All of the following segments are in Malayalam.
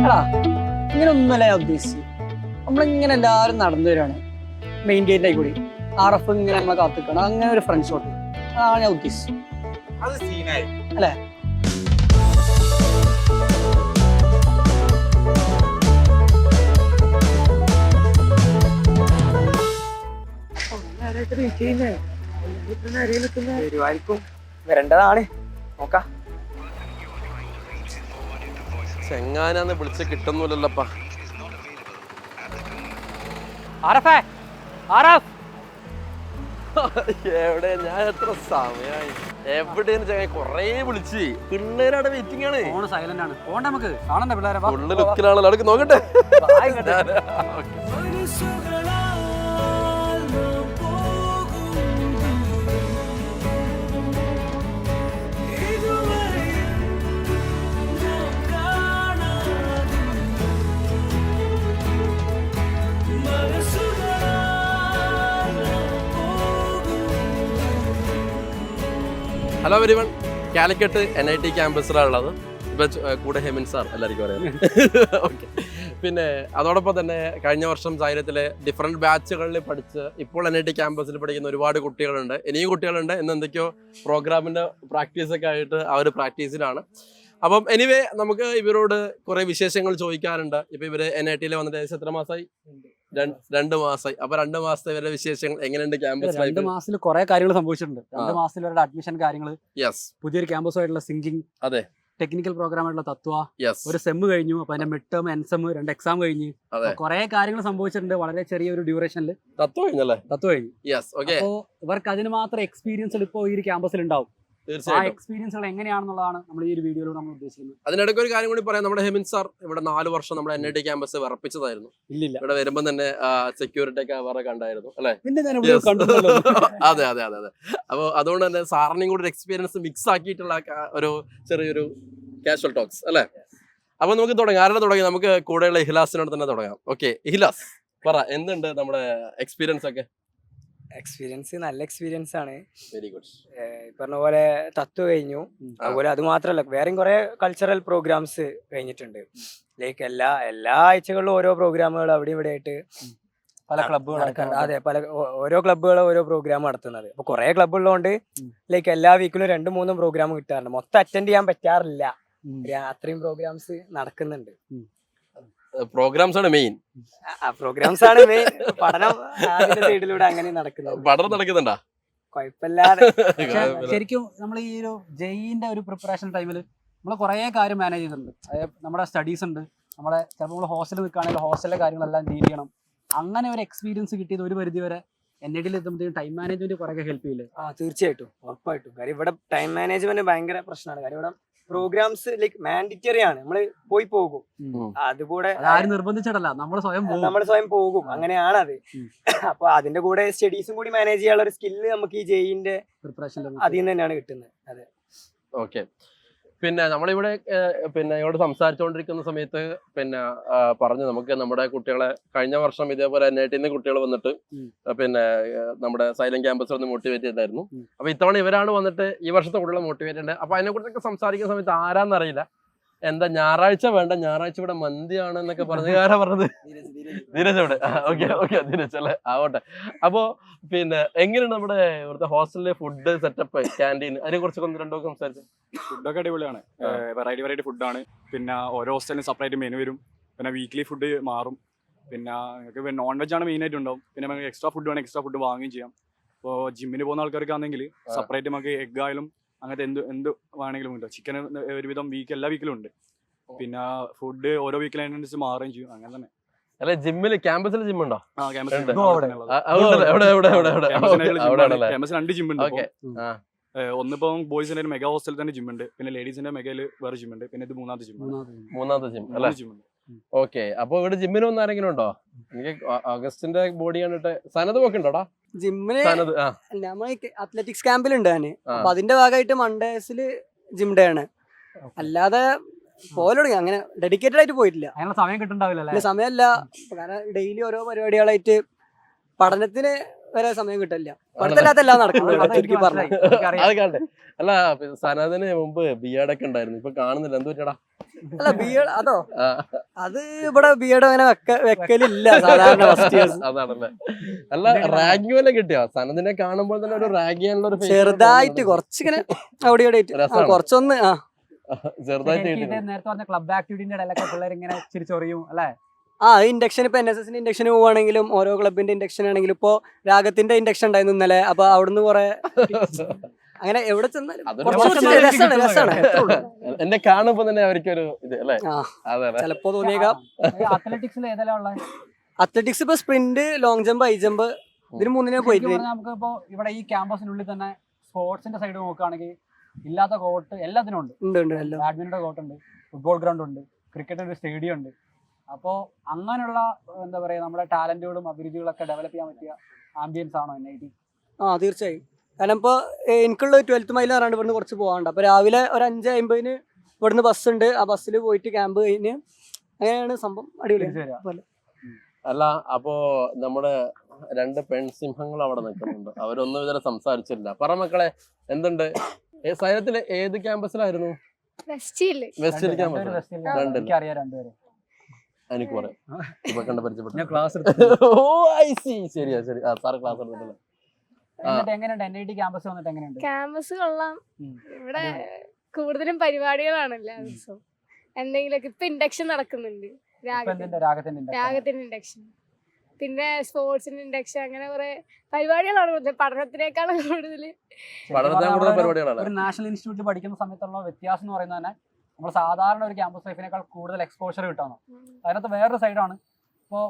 എടാ ഇങ്ങനെ ഒന്നുമല്ല ഞാൻ ഉദ്ദേശിച്ചത്. നമ്മളിങ്ങനെ എല്ലാവരും നടന്നു വരികയാണ് മെയിൻ ഗേറ്റിൽ കൂടി. RF ഇങ്ങനെ നമ്മളെ കാത്തിക്കണം, അങ്ങനെ ഒരു ഫ്രണ്ട് ഷോട്ട്. അതാണ് ഞാൻ ഉദ്ദേശിച്ചത്. അത് സീനായി അല്ലേ? വരുമായിരിക്കും, വരേണ്ടതാണ്. നോക്കാം. ചെങ്ങാനാന്ന് വിളിച്ച് കിട്ടുന്നില്ലല്ലപ്പാ. എവിടെ ഞാൻ എത്ര സമയായി എവിടെയാണ് ചങ്ങ കൊറേ വിളിച്ച്. പിള്ളേരവിടെ വെയിറ്റിംഗ് ആണ്. സൈലന്റ് ആണ്. പോണ്ട നമുക്ക് കാണണ്ട പിള്ളേരെ. ഫുള്ള് ലുക്കിലാണല്ലോ. അടുക്ക് നോക്കട്ടെ. ഹലോ എവരിവൺ, കാലിക്കറ്റ് NIT ക്യാമ്പസിലാണ് ഉള്ളത്. ഇപ്പൊ കൂടെ ഹെമിൻ സാർ എല്ലാവർക്കും അറിയാം. ഓക്കെ. പിന്നെ അതോടൊപ്പം തന്നെ കഴിഞ്ഞ വർഷം സാഹചര്യത്തിലെ ഡിഫറെൻറ്റ് ബാച്ചുകളിൽ പഠിച്ച് ഇപ്പോൾ NIT ക്യാമ്പസിൽ പഠിക്കുന്ന ഒരുപാട് കുട്ടികളുണ്ട്. ഇനിയും കുട്ടികളുണ്ട്. ഇന്ന് എന്തൊക്കെയോ പ്രോഗ്രാമിൻ്റെ പ്രാക്ടീസൊക്കെ ആയിട്ട് അവർ പ്രാക്ടീസിലാണ്. അപ്പം എനിവേ നമുക്ക് ഇവരോട് കുറേ വിശേഷങ്ങൾ ചോദിക്കാറുണ്ട്. ഇപ്പം ഇവർ NIT വന്നിട്ട് ഏകദേശം എത്ര മാസമായി? 2 മാസമായി. അപ്പൊ 2 മാസത്തെ ഇവരുടെ വിശേഷങ്ങൾ എങ്ങനെയുണ്ട്? ക്യാമ്പസ് 2 മാസത്തിൽ കുറെ കാര്യങ്ങൾ സംഭവിച്ചിട്ടുണ്ട്. 2 മാസത്തിൽ ഇവരുടെ അഡ്മിഷൻ കാര്യങ്ങൾ, പുതിയൊരു ക്യാമ്പസുമായിട്ടുള്ള സിങ്കിങ്, അതെ, ടെക്നിക്കൽ പ്രോഗ്രാമായിട്ടുള്ള തത്വ, യെസ്, ഒരു സെം കഴിഞ്ഞു. അപ്പൊ അതിന്റെ mid term, N sem, 2 exam കഴിഞ്ഞു. കുറെ കാര്യങ്ങൾ സംഭവിച്ചിട്ടുണ്ട് വളരെ ചെറിയൊരു ഡ്യൂറേഷനിൽ. തത്വ കഴിഞ്ഞല്ലേ? തത്വ കഴിഞ്ഞു. Yes, okay. അപ്പോ ഇവർക്ക് അതിന് മാത്രം എക്സ്പീരിയൻസ് ഇപ്പോൾ ഈ ഒരു ക്യാമ്പസിൽ ഉണ്ടാവും. ആ എക്സ്പീരിയൻസുകൾ എങ്ങനെയാണെന്നുള്ളതാണ് നമ്മൾ ഈ ഒരു വീഡിയോയിലൂടെ നമ്മൾ ഉദ്ദേശിക്കുന്നത്. അതിനിടയ്ക്ക് ഒരു കാര്യം കൂടി പറയാം. നമ്മുടെ ഹെമിൻ സാർ ഇവിടെ 4 വർഷം നമ്മുടെ NIT ക്യാമ്പസ് വിറപ്പിച്ചതായിരുന്നു. ഇല്ലില്ല, ഇവിടെ വരുമ്പോൾ തന്നെ സെക്യൂരിറ്റി ഒക്കെ വേറെ കണ്ടായിരുന്നു അല്ലെ? പിന്നെ ഞാൻ ഇവിടെ കണ്ടിട്ടുണ്ടല്ലോ. അതെ അതെ അതെ അതെ. അപ്പോൾ അതുകൊണ്ട് തന്നെ സാറിനെയും കൂടി ഒരു എക്സ്പീരിയൻസ് മിക്സ് ആക്കിയിട്ടുള്ള ഒരു ചെറിയൊരു കാഷ്വൽ ടോക്സ് അല്ലേ? അപ്പൊ നമുക്ക് തുടങ്ങാം. ആരുടെ തുടങ്ങി? നമുക്ക് കൂടെയുള്ള ഇഹ്ലാസിനോട് തന്നെ തുടങ്ങാം. ഓക്കെ, ഇഹ്ലാസ് പറ, എന്തുണ്ട് നമ്മുടെ എക്സ്പീരിയൻസ് ഒക്കെ? എക്സ്പീരിയൻസ് നല്ല എക്സ്പീരിയൻസ് ആണ്. Very good. പറഞ്ഞ പോലെ തത്വ കഴിഞ്ഞു. അതുപോലെ അത് മാത്രമല്ല, വേറെയും കുറെ കൾച്ചറൽ പ്രോഗ്രാംസ് കഴിഞ്ഞിട്ടുണ്ട്. ലൈക്ക് എല്ലാ ആഴ്ചകളിലും ഓരോ പ്രോഗ്രാമുകൾ അവിടെ ഇവിടെ ആയിട്ട് പല ക്ലബ്ബുകൾ. അതെ, ഓരോ ക്ലബ്ബുകളും ഓരോ പ്രോഗ്രാം നടത്തുന്നത്. അപ്പൊ കുറെ ക്ലബ്ബുള്ളതുകൊണ്ട് ലൈക്ക് എല്ലാ വീക്കിലും 2-3 പ്രോഗ്രാം കിട്ടാറുണ്ട്. മൊത്തം അറ്റൻഡ് ചെയ്യാൻ പറ്റാറില്ല. അത്രയും പ്രോഗ്രാംസ് നടക്കുന്നുണ്ട്. പ്രോഗ്രാംസ് ആണ് മെയിൻ. പ്രോഗ്രാംസ് ആണ് മെയിൻ. പഠനം സൈഡിലൂടെ അങ്ങനെ നടക്കുന്നത്. പഠനം നടക്കുന്നുണ്ടാ? കുഴപ്പമില്ലാതെ. ശരിക്കും നമ്മൾ ഈ ഒരു ജെയിന്റെ ഒരു പ്രിപ്പറേഷൻ ടൈമിൽ നമ്മൾ കുറെ കാര്യം മാനേജ് ചെയ്തിട്ടുണ്ട്. അതായത് നമ്മുടെ സ്റ്റഡീസ് ഉണ്ട്, നമ്മുടെ ചിലപ്പോൾ നമ്മൾ ഹോസ്റ്റലിൽ നിൽക്കുകയാണെങ്കിൽ ഹോസ്റ്റലിലെ കാര്യങ്ങളെല്ലാം ഡീൽ ചെയ്യണം. അങ്ങനെ ഒരു എക്സ്പീരിയൻസ് കിട്ടിയത് ഒരു പരിധി വരെ NITയിൽ എത്തുമ്പോഴത്തേക്കും ടൈം മാനേജ്മെന്റ് കുറെ ഹെൽപ്പ് ചെയ്യില്ലേ? തീർച്ചയായിട്ടും, ഉറപ്പായിട്ടും. കാര്യം ഇവിടെ ടൈം മാനേജ്മെന്റ് ഭയങ്കര പ്രശ്നമാണ്. കാര്യം ഇവിടെ പ്രോഗ്രാംസ് ലൈക്ക് മാൻഡറ്ററി ആണ്. നമ്മള് പോകും. അതുകൂടെ ആരും നിർബന്ധിച്ചിട്ടല്ല, നമ്മൾ സ്വയം പോകും. അങ്ങനെയാണ് അത്. അപ്പൊ അതിന്റെ കൂടെ സ്റ്റഡീസും കൂടി മാനേജ് ചെയ്യാനുള്ള ഒരു സ്കില്ല് നമുക്ക് ഈ ജെയിന്റെ പ്രിപ്പറേഷൻ അതിൽ നിന്ന് തന്നെയാണ് കിട്ടുന്നത്. അതെ. ഓക്കെ. പിന്നെ നമ്മളിവിടെ ഇവിടെ സംസാരിച്ചുകൊണ്ടിരിക്കുന്ന സമയത്ത് പറഞ്ഞു നമുക്ക് നമ്മുടെ കുട്ടികളെ കഴിഞ്ഞ വർഷം ഇതേപോലെ NITന്ന് കുട്ടികൾ വന്നിട്ട് നമ്മുടെ സൈലന്റ് ക്യാമ്പസിൽ ഒന്ന് മോട്ടിവേറ്റ് ചെയ്തായിരുന്നു. അപ്പൊ ഇത്തവണ ഇവരാണ് വന്നിട്ട് ഈ വർഷത്തെ കുട്ടികളെ മോട്ടിവേറ്റ് ഉണ്ട്. അപ്പൊ അതിനെ കുറിച്ചൊക്കെ സംസാരിക്കുന്ന സമയത്ത് ആരാന്നറിയില്ല, എന്താ ഞായറാഴ്ച വേണ്ട, ഞായറാഴ്ച ഇവിടെ മന്തിയാണ് എന്നൊക്കെ പറഞ്ഞു. ആരാ പറഞ്ഞത്? ധീരജ് ഇവിടെ. ഓക്കെ ഓക്കെ, ധീരജ് അല്ലേ? ആവട്ടെ. അപ്പോ എങ്ങനെയാണ് നമ്മുടെ ഇവിടുത്തെ ഹോസ്റ്റലിലെ ഫുഡ് സെറ്റപ്പ്, ക്യാൻറ്റീൻ, അതിനെ കുറിച്ചൊക്കെ 1-2 സംസാരിച്ചു. ഫുഡൊക്കെ അടിപൊളിയാണ്. വെറൈറ്റി ഫുഡാണ്. പിന്നെ ഓരോ ഹോസ്റ്റലിനും സെപ്പറേറ്റ് മെനു വരും. പിന്നെ വീക്ക്ലി ഫുഡ് മാറും. പിന്നെ നിങ്ങൾക്ക് നോൺ വെജ് ആണ് മെയിൻ ആയിട്ട് ഉണ്ടാവും. പിന്നെ നമുക്ക് എക്സ്ട്രാ ഫുഡ് വേണമെങ്കിൽ എക്സ്ട്രാ ഫുഡ് വാങ്ങുകയും ചെയ്യാം. ഇപ്പോൾ ജിമ്മിന് പോകുന്ന ആൾക്കാർക്കാണെങ്കിൽ സെപ്പറേറ്റ് നമുക്ക് എഗ് ആയാലും അങ്ങനത്തെ എന്ത് വേണമെങ്കിലും ഉണ്ട്. ചിക്കൻ ഒരുവിധം എല്ലാ വീക്കിലും ഉണ്ട്. പിന്നെ ഫുഡ് ഓരോ വീക്കിലനുസരിച്ച് മാറുകയും ചെയ്യും. അങ്ങനെ തന്നെ. അല്ലെ ജിമ്മില്, ക്യാമ്പസിൽ ജിമ്മുണ്ടോ? ക്യാമ്പസിൽ 2 ജിമ്മുണ്ട്. ഒന്നിപ്പം ബോയ്സിന്റെ മെഗാ ഹോസ്റ്റലിൽ തന്നെ ജിമ്മുണ്ട്. പിന്നെ ലേഡീസിന്റെ മെഗയിൽ വേറെ ജിമ്മുണ്ട്. പിന്നെ ഇത് മൂന്നാമത്തെ ജിം അല്ലേ? ഓക്കെ. അപ്പൊ ഇവിടെ ജിമ്മിന് വന്ന ആരെങ്കിലും ഉണ്ടോ? എനിക്ക് അഗസ്റ്റിന്റെ ബോഡി കണ്ടിട്ട് സനത് പോക്കുണ്ടോടാ ജിമ്മിന്? നമ്മൾ അത്ലറ്റിക്സ് ക്യാമ്പിലുണ്ട് ഞാൻ. അപ്പൊ അതിന്റെ ഭാഗമായിട്ട് മൺഡേസില് ജിം ഡേ ആണ്. അല്ലാതെ പോലുടങ്ങി അങ്ങനെ ഡെഡിക്കേറ്റഡ് ആയിട്ട് പോയിട്ടില്ല. സമയം കിട്ടുന്നുണ്ടാവില്ല. സമയമല്ല, കാരണം ഡെയിലി ഓരോ പരിപാടികളായിട്ട് പഠനത്തിന് വരെ സമയം കിട്ടില്ല. പഠിത്തമില്ലാത്ത എല്ലാം നടക്കുന്നത് ചുരുക്കി പറഞ്ഞു. അത് കണ്ടേ. അല്ല സനദിന് മുമ്പ് ബിഎഡ് ഒക്കെ ഉണ്ടായിരുന്നു, ഇപ്പൊ കാണുന്നില്ല, എന്ത് പറ്റടാ? അല്ല ബിഎഡ് അതോ അത് ഇവിടെ ബിഎഡ് അങ്ങനെ വെക്കലില്ല സാധാരണ ഫസ്റ്റ് ഇയേഴ്സ്. അതാണല്ലേ. അല്ല റാഗിങ് വല്ല കിട്ടിയോ? സനദിനെ കാണുമ്പോൾ തന്നെ ഒരു റാഗി ആണല്ലോ ഒരു ചെറുതായിട്ട് കുറച്ചിങ്ങനെ അവിടെ ഇവിടെ കുറച്ചൊന്ന് ചെറുതായിട്ട് നേരത്തെ പറഞ്ഞ ക്ലബ് ആക്ടിവിറ്റിന്റെ ഇടയിലൊക്കെ പിള്ളേർ ഇങ്ങനെ ചിരിച്ചൊറിയും അല്ലെ? ഇൻഡക്ഷൻ ഇപ്പൊ NSS ഇൻഡക്ഷൻ പോവാണെങ്കിലും ഓരോ ക്ലബിന്റെ ഇൻഡക്ഷൻ ആണെങ്കിലും ഇപ്പൊ രാഗത്തിന്റെ ഇൻഡക്ഷൻ ഉണ്ടായിരുന്നു ഇന്നലെ. അപ്പൊ അവിടുന്ന് കുറെ അങ്ങനെ എവിടെ ചെന്നാലും രസമാണ്. എന്നെ കാണുമ്പോ തന്നെ അവർക്കൊരു ഇത് അല്ലേ? ചിലപ്പോ തോന്നിയേക്കാം. അത്ലറ്റിക്സിൽ ഏതെല്ലാം ഉള്ളത്? അത്ലറ്റിക്സ് ഇപ്പൊ sprint, long jump, high jump ഇതിന് മൂന്നിനെ പോയിട്ട് നമുക്ക് ഇപ്പൊ ഇവിടെ ഈ ക്യാമ്പസിനുള്ളിൽ തന്നെ സ്പോർട്സിന്റെ സൈഡ് നോക്കുകയാണെങ്കിൽ ഇല്ലാത്ത കോർട്ട് എല്ലാത്തിനും ഉണ്ട്. ബാഡ്മിന്റൺ കോർട്ട് ഉണ്ട്, ഫുട്ബോൾ ഗ്രൗണ്ട് ഉണ്ട്, ക്രിക്കറ്റിന്റെ ഒരു സ്റ്റേഡിയം ഉണ്ട്. അപ്പോൾ അങ്ങനെയുള്ള എന്താ പറയാ നമ്മുടെ ടാലന്റുകളും അഭിരുചികളൊക്കെ ഡെവലപ്പ് ചെയ്യാൻ പറ്റിയ ആംബിയൻസ് ആണോ NIT? തീർച്ചയായും. കാരണം ഇപ്പോൾ എനിക്കുള്ള 12th മൈൽ പറഞ്ഞാണ്ട് ഇവിടുന്ന് കുറച്ച് പോകാണ്ട്. അപ്പോൾ രാവിലെ ഒരു 5:50 ഇവിടുന്ന് ബസ് ഉണ്ട്. ആ ബസ്സിൽ പോയിട്ട് ക്യാമ്പ് കഴിഞ്ഞ് അങ്ങനെയാണ് സംഭവം. അടിപൊളി. അല്ല അപ്പോ നമ്മുടെ 2 പെൺസിംഹങ്ങൾ അവിടെ നിൽക്കുന്നുണ്ട്, അവരൊന്നും ഇതുവരെ സംസാരിച്ചില്ല. പറ മക്കളെ, എന്തുണ്ട്? സൈനത്തില് ഏത് ക്യാമ്പസിലായിരുന്നു? വെസ്റ്റിൽ ക്യാമ്പസ്. എനിക്ക് പറയാം, ഇപ്പൊ കണ്ട് പരിചയപ്പെട്ടു. ഓ ഐ സി, ശരിയാ ശരി. സാറ് ക്ലാസ് എടുത്തിട്ടില്ല. ക്യാമ്പസ് കൊള്ളാം. ഇവിടെ കൂടുതലും പരിപാടികളാണല്ലോ ദിവസവും. എന്തെങ്കിലുമൊക്കെ ഇപ്പൊ ഇൻഡക്ഷൻ നടക്കുന്നുണ്ട്, രാഗത്തിന്റെ ഇൻഡക്ഷൻ, പിന്നെ സ്പോർട്സിന്റെ ഇൻഡക്ഷൻ, അങ്ങനെ കുറെ പരിപാടികളാണ്. പഠനത്തിനേക്കാളും കൂടുതൽ ഒരു നാഷണൽ ഇൻസ്റ്റിറ്റ്യൂട്ടിൽ പഠിക്കുന്ന സമയത്തുള്ള വ്യത്യാസം എന്ന് പറയുന്നത് തന്നെ നമ്മൾ സാധാരണ ഒരു ക്യാമ്പസ് ലൈഫിനേക്കാൾ കൂടുതൽ എക്സ്പോഷർ കിട്ടാണ്. അതിനകത്ത് വേറൊരു സൈഡാണ്, ഇപ്പോൾ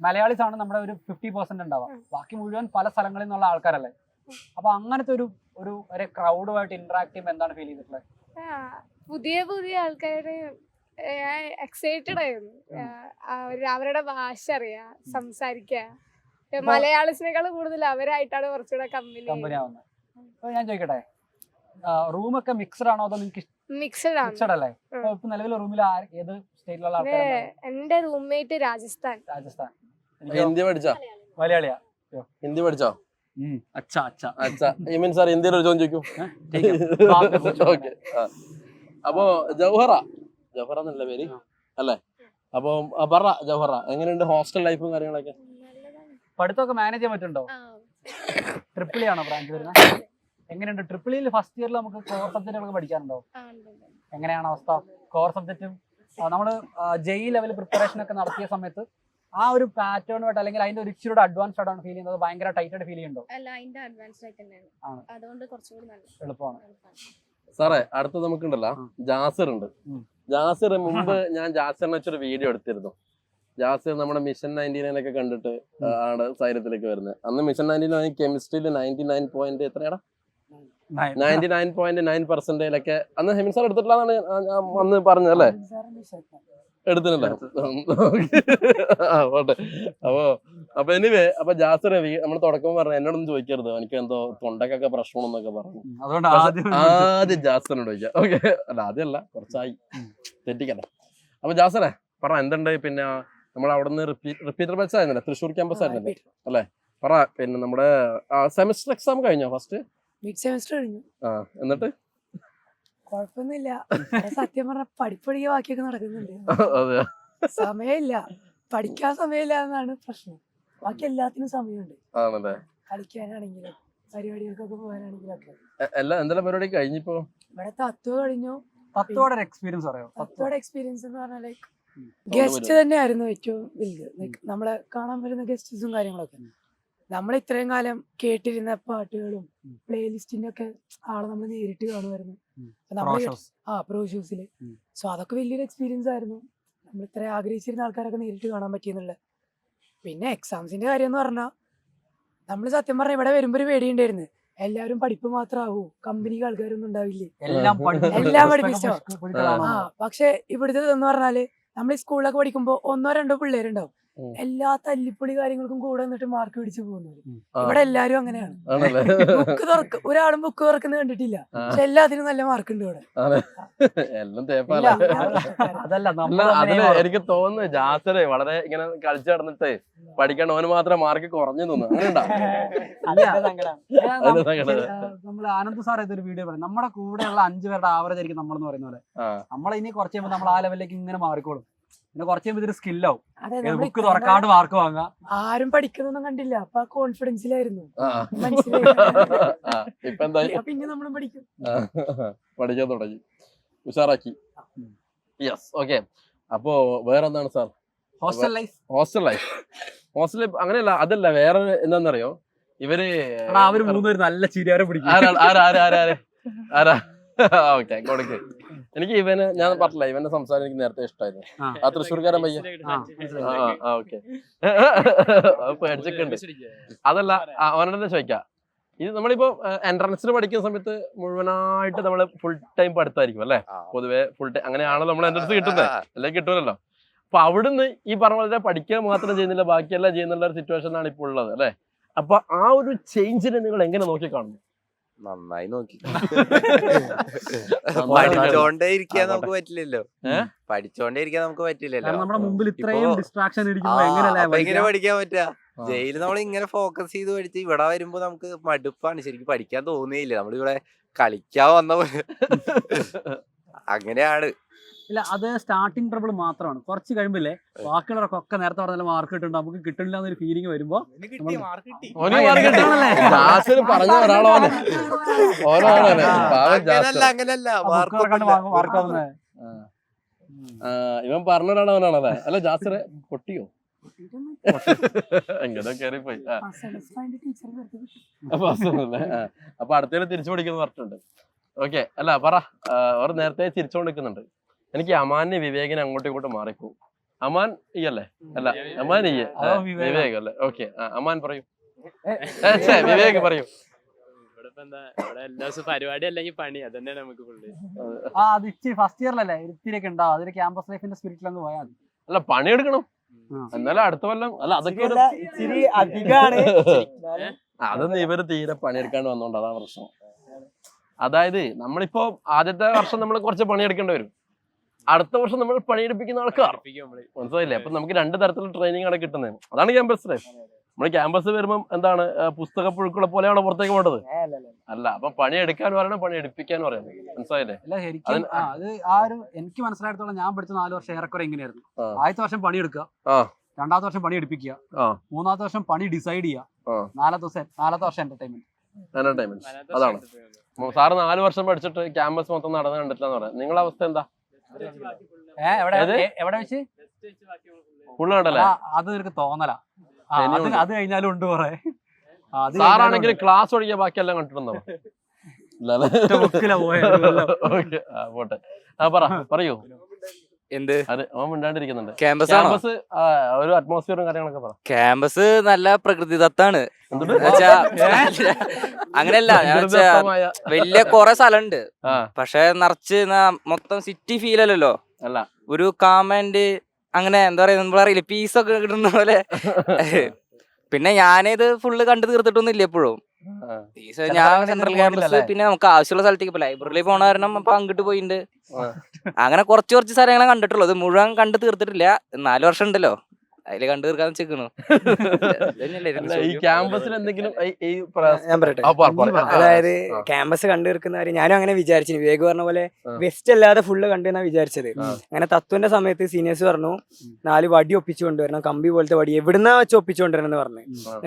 മലയാളീസ് ആണ് നമ്മുടെ ഒരു 50% ഉണ്ടാവുക, ബാക്കി മുഴുവൻ പല സ്ഥലങ്ങളിൽ നിന്നുള്ള ആൾക്കാരല്ലേ. അപ്പൊ അങ്ങനത്തെ ഒരു ക്രൗഡുമായിട്ട് ഇന്ററാക്ട് ചെയ്യുമ്പോൾ എന്താണ് ഫീൽ ചെയ്തിട്ടുള്ളത്? പുതിയ പുതിയ ആൾക്കാരെ എക്സൈറ്റഡ് ആയിരുന്നു. അവരുടെ ഭാഷ അറിയാ, സംസാരിക്കുക. മലയാളീസിനേക്കാൾ കൂടുതൽ അവരായിട്ടാണ് കുറച്ചുകൂടെ കമ്പനി ആവുന്നത്. അപ്പൊ ഞാൻ ചോദിക്കട്ടെ, റൂമൊക്കെ മിക്സഡ് ആണോ അതോ നിങ്ങൾക്ക് മിക്സഡ് അല്ലേ? ഇപ്പൊ നിലവിലെ റൂമിൽ ഏത് സ്റ്റേറ്റിലുള്ള ആൾക്കാരാണ്? എന്റെ റൂംമേറ്റ് രാജസ്ഥാൻ. ഹിന്ദി പഠിച്ചാ? മലയാളിയാ? ഹിന്ദി പഠിച്ചോ? അച്ഛാ അച്ഛാ അച്ഛാ. ഇമിൻ സാർ ഇന്ത്യയിൽ ഒരു ചോദ്യം ചോദിക്കൂ. ഓക്കെ. അപ്പോ ജൗഹറ എന്നല്ല പേര് അല്ലേ? അപ്പൊ പറ ജൗഹറ, എങ്ങനെയുണ്ട് ഹോസ്റ്റൽ ലൈഫും കാര്യങ്ങളൊക്കെ? പഠിത്തമൊക്കെ മാനേജ് ചെയ്യാൻ പറ്റുന്നുണ്ടോ? ട്രിപ്പിളി ആണോ ബ്രാഞ്ച് വരുന്നത്? എങ്ങനെയുണ്ട് ട്രിപ്പിളിയിൽ ഫസ്റ്റ് ഇയറിൽ നമുക്ക് കോർ സബ്ജക്റ്റുകളൊക്കെ പഠിക്കാനുണ്ടോ? എങ്ങനെയാണ് അവസ്ഥ? കോർ സബ്ജക്റ്റും നമ്മൾ JEE ലെവൽ പ്രിപ്പറേഷൻ ഒക്കെ നടത്തിയ സമയത്ത് ആ ഒരു പാറ്റേണുമായിട്ട് അല്ലെങ്കിൽ അതിന്റെ ഒരു ഇച്ചിരി അഡ്വാൻസ്ഡ് ആയിട്ടാണ് ഫീൽ ചെയ്യുന്നത്? ഭയങ്കര ടൈറ്റ് ആയിട്ട് ഫീൽ ചെയ്യുന്നുണ്ടോ? എളുപ്പമാണ്. സാറേ അടുത്ത് നമുക്കുണ്ടല്ലോ ജാസിർ ഉണ്ട്. ജാസിർ മുമ്പ് ഞാൻ ജാസിറിനെ വെച്ചൊരു വീഡിയോ എടുത്തിരുന്നു. ജാസിർ നമ്മുടെ മിഷൻ 99 ഒക്കെ കണ്ടിട്ട് ആണ് സൈരത്തിലേക്ക് വരുന്നത്. അന്ന് മിഷൻ 99 കെമിസ്ട്രിയിൽ 99 എത്രയാടാ 99.9% അന്ന് ഹെമിൻ സാർ എടുത്തിട്ടില്ലാന്നാണ് അന്ന് പറഞ്ഞല്ലേ? എടുത്തിട്ടില്ല. അപ്പൊ എനിവേ അപ്പൊ ജാസിർ നമ്മൾ തുടക്കം പറഞ്ഞു എന്നോടൊന്നും ചോദിക്കരുത്, എനിക്ക് എന്തോ തൊണ്ടക്കൊക്കെ പ്രശ്നമെന്നൊക്കെ പറഞ്ഞു. ആദ്യം ജാസിറിനോട് ചോദിക്കാം. ഓക്കെ, അല്ല ആദ്യമല്ല, കുറച്ചായി, തെറ്റിക്കട്ടെ. അപ്പൊ ജാസിറെ പറ, എന്തുണ്ട്? പിന്നെ നമ്മൾ അവിടെ നിന്ന് റിപ്പീറ്റർ ബാച്ച് ആയിരുന്നല്ലേ, തൃശ്ശൂർ ക്യാമ്പസ് ആയിരുന്നല്ലേ അല്ലേ? പറ, പിന്നെ നമ്മുടെ സെമിസ്റ്റർ എക്സാം കഴിഞ്ഞോ? ഫസ്റ്റ് മിഡ് സെമിസ്റ്റർ കഴിഞ്ഞു. എന്നിട്ട് കുഴപ്പമൊന്നുമില്ല. സത്യം പറഞ്ഞ പഠിപ്പടിക്കുക ബാക്കിയൊക്കെ നടക്കുന്നുണ്ട്. സമയമില്ല, പഠിക്കാൻ സമയമില്ല എന്നാണ് പ്രശ്നം. ബാക്കി എല്ലാത്തിനും സമയമുണ്ട്. കളിക്കാനാണെങ്കിലും പരിപാടികൾക്കൊക്കെ പോകാനാണെങ്കിലും ഒക്കെ. എന്തെല്ലാം പരിപാടി കഴിഞ്ഞിപ്പോ? ഇവിടെ തത്വ കഴിഞ്ഞു. തത്വയുടെ എക്സ്പീരിയൻസ് പറയാം. തത്വയുടെ എക്സ്പീരിയൻസ് എന്ന് പറഞ്ഞാൽ ലൈക്ക് ഗസ്റ്റ് തന്നെയായിരുന്നു ഏറ്റവും വലുത്. ലൈക്ക് നമ്മളെ കാണാൻ വരുന്ന ഗസ്റ്റസും കാര്യങ്ങളൊക്കെ നമ്മൾ ഇത്രയും കാലം കേട്ടിരുന്ന പാട്ടുകളും പ്ലേലിസ്റ്റിന്റെ ഒക്കെ ആളെ നമ്മൾ നേരിട്ട് കാണുമായിരുന്നു പ്രോ ഷൂസില്. സോ അതൊക്കെ വലിയൊരു എക്സ്പീരിയൻസ് ആയിരുന്നു. നമ്മൾ ഇത്രയും ആഗ്രഹിച്ചിരുന്ന ആൾക്കാരൊക്കെ നേരിട്ട് കാണാൻ പറ്റിയെന്നുള്ളത്. പിന്നെ എക്സാംസിന്റെ കാര്യം എന്ന് പറഞ്ഞാൽ നമ്മൾ സത്യം പറഞ്ഞാൽ ഇവിടെ വരുമ്പോ ഒരു പേടിയുണ്ടായിരുന്നു, എല്ലാവരും പഠിപ്പ് മാത്രമാവൂ, കമ്പനിക്ക് ആൾക്കാരൊന്നും ഉണ്ടാവില്ലേ, എല്ലാം പഠിപ്പിച്ചോ. പക്ഷെ ഇവിടുത്തെ എന്ന് പറഞ്ഞാല് നമ്മൾ ഈ സ്കൂളിലൊക്കെ പഠിക്കുമ്പോൾ 1-2 പിള്ളേരുണ്ടാവും. എല്ലാ തല്ലിപ്പൊളി കാര്യങ്ങൾക്കും കൂടെ നിന്നിട്ട് മാർക്ക് പിടിച്ചു പോകുന്നത്. ഇവിടെ എല്ലാരും അങ്ങനെയാണ്. ആണല്ലേ? ബുക്ക് ഒരാളും ബുക്ക് തുറക്കുന്നത് കണ്ടിട്ടില്ല, പക്ഷെ എല്ലാത്തിനും നല്ല മാർക്ക് ഉണ്ട് ഇവിടെ. എല്ലാം ഇല്ല, തേപ്പാല. അതല്ല അല്ല നമ്മൾ അതില് എനിക്ക് തോന്നുന്നു ജാസറ് വളരെ ഇങ്ങനെ കളിച്ചു നടന്നിട്ട് പഠിക്കാൻ ഓന് മാത്രം മാർക്ക് കുറഞ്ഞു തോന്നുന്നു. അങ്ങനെയുണ്ടാ? നമ്മള് ആനന്ദ് സാർ ഏതൊരു വീഡിയോ പറയും, നമ്മുടെ കൂടെയുള്ള 5 പേരുടെ ആവറേജ് ആയിരിക്കും നമ്മളെന്ന് പറയുന്ന പോലെ. നമ്മളെ ഇനി കുറച്ച് കഴിയുമ്പോൾ നമ്മൾ ആ ലെവലിലേക്ക് ഇങ്ങനെ മാറിക്കോളും. പിന്നെ കുറച്ച് കഴിയുമ്പോൾ ഇതൊരു സ്കില്ലാവും. അതെ, ബുക്ക് തുറക്കാണ്ട് മാർക്ക് വാങ്ങാം. ആരും പഠിക്കുന്നൊന്നും കണ്ടില്ല, അപ്പൊ ആ കോൺഫിഡൻസിലായിരുന്നു. ഇപ്പൊ എന്തായി? പിന്നെ നമ്മളും പഠിക്കും. പഠിക്കാൻ തുടങ്ങി, ഉഷാറാക്കി. Yes, okay. അപ്പോ വേറെ എന്താണ് സാർ? Hostel life. ഹോസ്റ്റലിൽ അങ്ങനെയല്ല, അതല്ല, വേറെ എന്താണെന്നറിയോ, ഇവര് അവര് 3 പേര് നല്ല ചിരിയാരെ പിടിക്കും. ആരാ? ഓക്കെ, കൊടുക്ക്. എനിക്ക് ഇവന്, ഞാൻ പറഞ്ഞില്ല, ഇവന്റെ സംസാരം എനിക്ക് നേരത്തെ ഇഷ്ടമായിരുന്നു. ആ തൃശ്ശൂർക്കാരൻ പയ്യ. ഓക്കെ, പേടിച്ചൊക്കെയുണ്ട്. അതല്ല, അവനെ ചോദിക്കാം. ഇത് നമ്മളിപ്പോ എൻട്രൻസിന് പഠിക്കുന്ന സമയത്ത് മുഴുവനായിട്ട് നമ്മള് ഫുൾ ടൈം പഠിത്തമായിരിക്കും അല്ലെ? പൊതുവെ ഫുൾ ടൈം അങ്ങനെയാണല്ലോ നമ്മൾ എൻട്രൻസ് കിട്ടുന്നത്, അല്ലെങ്കിൽ കിട്ടൂലല്ലോ. അപ്പൊ അവിടുന്ന് ഈ പറഞ്ഞ പോലെ പഠിക്കുക മാത്രം ചെയ്യുന്നില്ല, ബാക്കിയെല്ലാം ചെയ്യുന്നുള്ള ഒരു സിറ്റുവേഷനാണ് ഇപ്പോൾ ഉള്ളത് അല്ലെ? അപ്പൊ ആ ഒരു ചേഞ്ചിനെ നിങ്ങൾ എങ്ങനെ നോക്കി കാണുന്നു? നന്നായി നോക്കി. പഠിച്ചോണ്ടേ ഇരിക്കാൻ നമുക്ക് പറ്റില്ലല്ലോ. പഠിച്ചോണ്ടേ ഇരിക്കാൻ നമുക്ക് പറ്റില്ലല്ലോ. നമ്മുടെ മുമ്പിൽ ഇത്രയും ഡിസ്ട്രാക്ഷൻ എങ്ങനെ പഠിക്കാൻ പറ്റാ? ജയിലിൽ നമ്മൾ ഇങ്ങനെ ഫോക്കസ് ചെയ്ത് പഠിച്ച് ഇവിടെ വരുമ്പോ നമുക്ക് മടുപ്പാണ്, ശരിക്കും പഠിക്കാൻ തോന്നുകയില്ല. നമ്മളിവിടെ കളിക്കാൻ വന്ന പോലെ അങ്ങനെയാണ്. ഇല്ല, അത് സ്റ്റാർട്ടിങ് ട്രബിൾ മാത്രമാണ്. കുറച്ച് കഴിയുമ്പോഴേ ബാക്കിയുള്ളവർക്കൊക്കെ നേരത്തെ പറഞ്ഞ മാർക്ക് കിട്ടുന്നുണ്ട്, നമുക്ക് കിട്ടുന്നില്ല എന്നൊരു ഫീലിംഗ് വരുമ്പോ പറഞ്ഞ ഒരാളാണ്. ഇവൻ പറഞ്ഞ ഒരാളവനാണല്ലേ? അല്ല ജാസറെ പൊട്ടിയോ? എങ്ങനെ കേറിപ്പോയി. അപ്പൊ അടുത്തേല് തിരിച്ചു പഠിക്കുന്നു പറഞ്ഞിട്ടുണ്ട്. ഓക്കെ, അല്ല പറ, അവർ നേരത്തെ തിരിച്ചുകൊണ്ടിരിക്കുന്നുണ്ട്. എനിക്ക് അമാനെ വിവേകിനെ അങ്ങോട്ടും ഇങ്ങോട്ടും മാറിപ്പോവും. അമാൻ ഈ അല്ലേ? അല്ല, അമാൻ ഈ വിവേക് അല്ലേ? ഓക്കെ, അമാൻ പറയൂ. വിവേക് പറയൂ. പരിപാടി അല്ലെങ്കിൽ പണി അതന്നെ നമുക്ക് അത് ഇച്ചിരി ഫസ്റ്റ് ഇയറിലല്ലേ ഇത്തിരിയൊക്കെ ഉണ്ടാവും. അതിന് ക്യാമ്പസ് ലൈഫിന്റെ സ്പിരിറ്റിലൊന്ന് പോയാൽ മതി. അല്ല, പണിയെടുക്കണം എന്നാലും അടുത്ത കൊല്ലം. അല്ല, അതൊക്കെ ഇച്ചിരി അധികമാണ്. അതൊന്നും ഇവര് തീരെ പണിയെടുക്കാണ്ട് വന്നോണ്ട് അതാ പ്രശ്നം. അതായത് നമ്മളിപ്പോ ആദ്യത്തെ വർഷം നമ്മൾ കുറച്ച് പണിയെടുക്കേണ്ടി വരും, അടുത്ത വർഷം നമ്മൾ പണിയെടുപ്പിക്കുന്ന ആൾക്കാർ, മനസ്സിലായില്ലേ? അപ്പൊ നമുക്ക് 2 തരത്തിലുള്ള ട്രെയിനിങ് ആണ് കിട്ടുന്നത്. അതാണ് ക്യാമ്പസ് ലൈഫ്. നമ്മൾ ക്യാമ്പസ് വരുമ്പം എന്താണ്, പുസ്തക പുഴുക്കളെ പോലെയാണോ പുറത്തേക്ക് പോകേണ്ടത്? അല്ല, അപ്പൊ പണിയെടുക്കാൻ പറയണം, പണിയെടുപ്പിക്കാൻ പറയണം, മനസ്സിലായില്ലേ? അല്ല, ശരിക്കും അത് ആ ഒരു എനിക്ക് മനസ്സിലായിടത്തോളം ഞാൻ പഠിച്ച 4 വർഷം ഏറെക്കുറെ എങ്ങനെയായിരുന്നു. ആദ്യത്തെ വർഷം പണിയെടുക്കുക, രണ്ടാമത്തെ വർഷം പണി എടുപ്പിക്കുക, മൂന്നാമത്തെ വർഷം പണി ഡിസൈഡ് ചെയ്യുക, നാലാമത്തെ വർഷം എന്റർടൈൻമെന്റ്. അതാണ് സാറ് 4 വർഷം പഠിച്ചിട്ട് ക്യാമ്പസ് മൊത്തം നടന്ന് കണ്ടിട്ടില്ല എന്ന് പറയാം. നിങ്ങളുടെ അവസ്ഥ എന്താ? എവിടെ വെച്ച് ഫുള്ളാണ്ടല്ലേ? അത് നിനക്ക് തോന്നലാ. അത് കഴിഞ്ഞാലും ഉണ്ട് കുറെ. സാറാണെങ്കിൽ ക്ലാസ് ഒഴികെ ബാക്കിയെല്ലാം കണ്ടിട്ടുണ്ടോ? പോട്ടെ, പറയൂ. എന്ത് മിണ്ടാണ്ടിരിക്കുന്നുണ്ട്. ക്യാമ്പസ് ഒരു അറ്റ്മോസ്ഫിയറും കാര്യങ്ങളൊക്കെ പറ. ക്യാമ്പസ് നല്ല പ്രകൃതിദത്താണ്. അങ്ങനെയല്ല, വലിയ കൊറേ സ്ഥലമുണ്ട്, പക്ഷെ നിറച്ച് മൊത്തം സിറ്റി ഫീൽ അല്ലല്ലോ. അല്ല, ഒരു കാമന്റ് അങ്ങനെ എന്താ പറയാ, നമ്മൾ അറിയില്ല, പീസൊക്കെ കിട്ടുന്ന പോലെ. പിന്നെ ഞാനിത് ഫുള്ള് കണ്ടു തീർത്തിട്ടൊന്നും ഇല്ല എപ്പോഴും. ഞാൻ സെൻട്രൽ ക്യാമ്പസ്, പിന്നെ നമുക്ക് ആവശ്യമുള്ള സ്ഥലത്തേക്ക് ഇപ്പൊ ലൈബ്രറിയിൽ പോണ കാരണം അപ്പൊ അങ്ങോട്ട് പോയിട്ടുണ്ട്. അങ്ങനെ കുറച്ച് സ്ഥലങ്ങളെ കണ്ടിട്ടുള്ളൂ, ഇത് മുഴുവൻ കണ്ടു തീർത്തിട്ടില്ല. 4 വർഷം ഉണ്ടല്ലോ, അതില് കണ്ടു തീർക്കാൻ വെച്ചേക്കണു. ഈ ക്യാമ്പസിൽ എന്തെങ്കിലും ഞാൻ പറയട്ടെ, അതായത് ക്യാമ്പസ് കണ്ടു തീർക്കുന്ന കാര്യം ഞാനും അങ്ങനെ വിചാരിച്ചു. വിവേക് പറഞ്ഞ പോലെ വെസ്റ്റ് അല്ലാതെ ഫുള്ള് കണ്ടു എന്നാ വിചാരിച്ചത്. അങ്ങനെ തത്വന്റെ സമയത്ത് സീനിയേഴ്സ് പറഞ്ഞു 4 വടി ഒപ്പിച്ചു കൊണ്ടുവരണം, കമ്പി പോലത്തെ വടി എവിടുന്നാ വെച്ച് ഒപ്പിച്ചു കൊണ്ടുവരണം എന്ന് പറഞ്ഞു.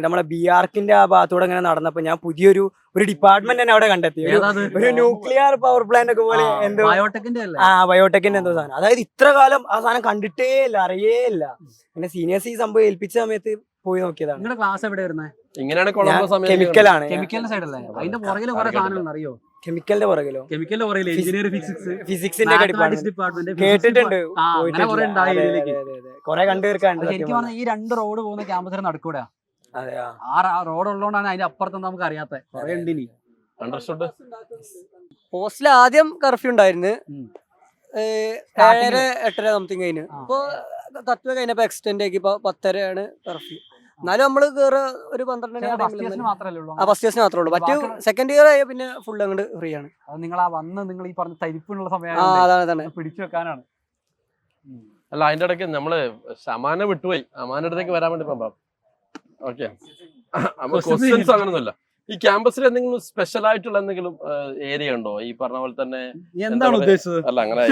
നമ്മളെ BRക്കിന്റെ ആ ഭാഗത്തൂടെ അങ്ങനെ നടന്നപ്പോ ഞാൻ പുതിയൊരു ഡിപ്പാർട്ട്മെന്റ് തന്നെ അവിടെ കണ്ടെത്തി. ഒരു ന്യൂക്ലിയർ പവർ പ്ലാന്റ് ഒക്കെ പോലെ എന്തോ ബയോടെക്കിന്റെ എന്തോ സാധനം. അതായത് ഇത്ര കാലം ആ സാധനം കണ്ടിട്ടേ ഇല്ല, അറിയേ ഇല്ല. പിന്നെ സീനിയേഴ്സ് ഈ സംഭവം ഏൽപ്പിച്ച സമയത്ത് പോയി നോക്കിയതാണ്. നിങ്ങളുടെ ക്ലാസ് എവിടെ വരുന്നത്? ഇങ്ങനെയാണ് കെമിക്കലാണ്. കെമിക്കലിന്റെ സൈഡല്ലേ? അതിന്റെ പുറകില് കുറെ സാധനങ്ങൾ അറിയോ? കെമിക്കലിന്റെ പുറകിലോ? കെമിക്കലിന്റെ പുറകിൽ എഞ്ചിനീയറിംഗ്, ഫിസിക്സിന്റെ ഡിപ്പാർട്ട്മെന്റ് കേട്ടിട്ടുണ്ട്. കുറെ കണ്ടു തീർക്കാണ്ട്. ശരിക്കും പറഞ്ഞാൽ ഈ 2 റോഡ് പോകുന്ന ക്യാമ്പസിന് നടുക്കൂടെ. ആ റോഡ് ഉള്ളതുകൊണ്ടാണ് അതിന്റെ അപ്പുറത്ത് നമുക്ക് അറിയാത്ത കുറെ ഉണ്ട്. ഇനി ഹോസ്റ്റലിൽ ആദ്യം കർഫ്യൂ ഉണ്ടായിരുന്നു, 7:30 8:30 സംതിങ് കഴിഞ്ഞ്. ഇപ്പൊ തത്വ കഴിഞ്ഞപ്പോ എക്സ്റ്റെൻഡ് ആക്കി ഇപ്പൊ 10:30 കർഫ്യൂ. എന്നാലും നമ്മള് കേറ് ഒരു 12 മണി ഫസ്റ്റ് ഇയേഴ്സിന് മാത്രമല്ലേ ഉള്ളൂ ഫസ്റ്റ് ഇയേഴ്സിന് മാത്രമേ ഉള്ളൂ. മറ്റു സെക്കൻഡ് ഇയർ ആയ പിന്നെ ഫുൾ അങ്ങോട്ട് ഫ്രീ ആണ്. അത് നിങ്ങൾ നിങ്ങൾ ഈ പറഞ്ഞ തരിപ്പിനുള്ള സമയം അതാണ് പിടിച്ചു വെക്കാനാണ്. അല്ല അതിന്റെ ഇടയ്ക്ക് നമ്മള് അമാനെ വിട്ടുപോയി. അമാന്റെ അടുത്തേക്ക് വരാൻ വേണ്ടി പോകാം. ഓക്കെ, ക്വസ്റ്റ്യൻസ് അങ്ങനൊന്നുമില്ല. ഈ ക്യാമ്പസിൽ എന്തെങ്കിലും സ്പെഷ്യൽ ആയിട്ടുള്ള എന്തെങ്കിലും ഏരിയ ഉണ്ടോ? ഈ പറഞ്ഞ പോലെ തന്നെ എന്താണ് ഉദ്ദേശിച്ചത്? അല്ല അങ്ങനെ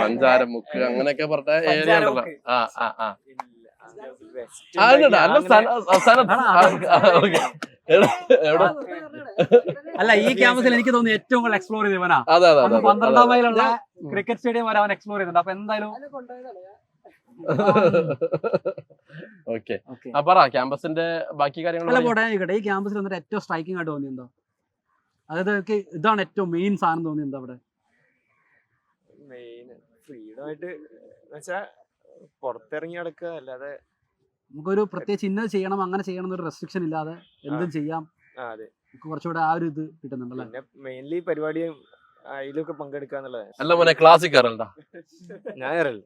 പഞ്ചാര മുക്ക് അങ്ങനെയൊക്കെ പറഞ്ഞ ഏരിയ ഉണ്ടല്ലോ. അല്ല ഈ ക്യാമ്പസിൽ എനിക്ക് തോന്നുന്നു ഏറ്റവും കൂടുതൽ എക്സ്പ്ലോർ ചെയ്തവനാ. 12ാം മൈലുള്ള ക്രിക്കറ്റ് സ്റ്റേഡിയം വരെ അവൻ എക്സ്പ്ലോർ ചെയ്യുന്നുണ്ട്. അപ്പൊ എന്തായാലും ഓക്കെ, പറ ക്യാമ്പസിന്റെ ബാക്കി കാര്യങ്ങൾ. ഈ ക്യാമ്പസിൽ വന്നിട്ട് ഏറ്റവും സ്ട്രൈക്കിംഗ് ആയിട്ട് തോന്നിയെന്തോ? അതായത് ഇതാണ് ഏറ്റവും മെയിൻ സാധനം തോന്നിയെന്തോ അവിടെ? മെയിൻ ഫ്രീഡം ആയിട്ട് പുറത്തിറങ്ങി നടക്കുക, അല്ലാതെ നമുക്കൊരു പ്രത്യേകിച്ച് ഇന്നത് ചെയ്യണം അങ്ങനെ ചെയ്യണം എന്നൊരു റെസ്ട്രിക്ഷൻ ഇല്ലാതെ എന്തും ചെയ്യാം. അതെ, കുറച്ചുകൂടെ ആ ഒരു ഇത് കിട്ടുന്നുണ്ടല്ലേ? പിന്നെ മെയിൻലി പരിപാടിയും അതിലൊക്കെ പങ്കെടുക്കാന്നുള്ളത്. അല്ല മോനെ, ക്ലാസ്സിൽ കയറണ്ട. ഞാൻ കയറല്ലോ.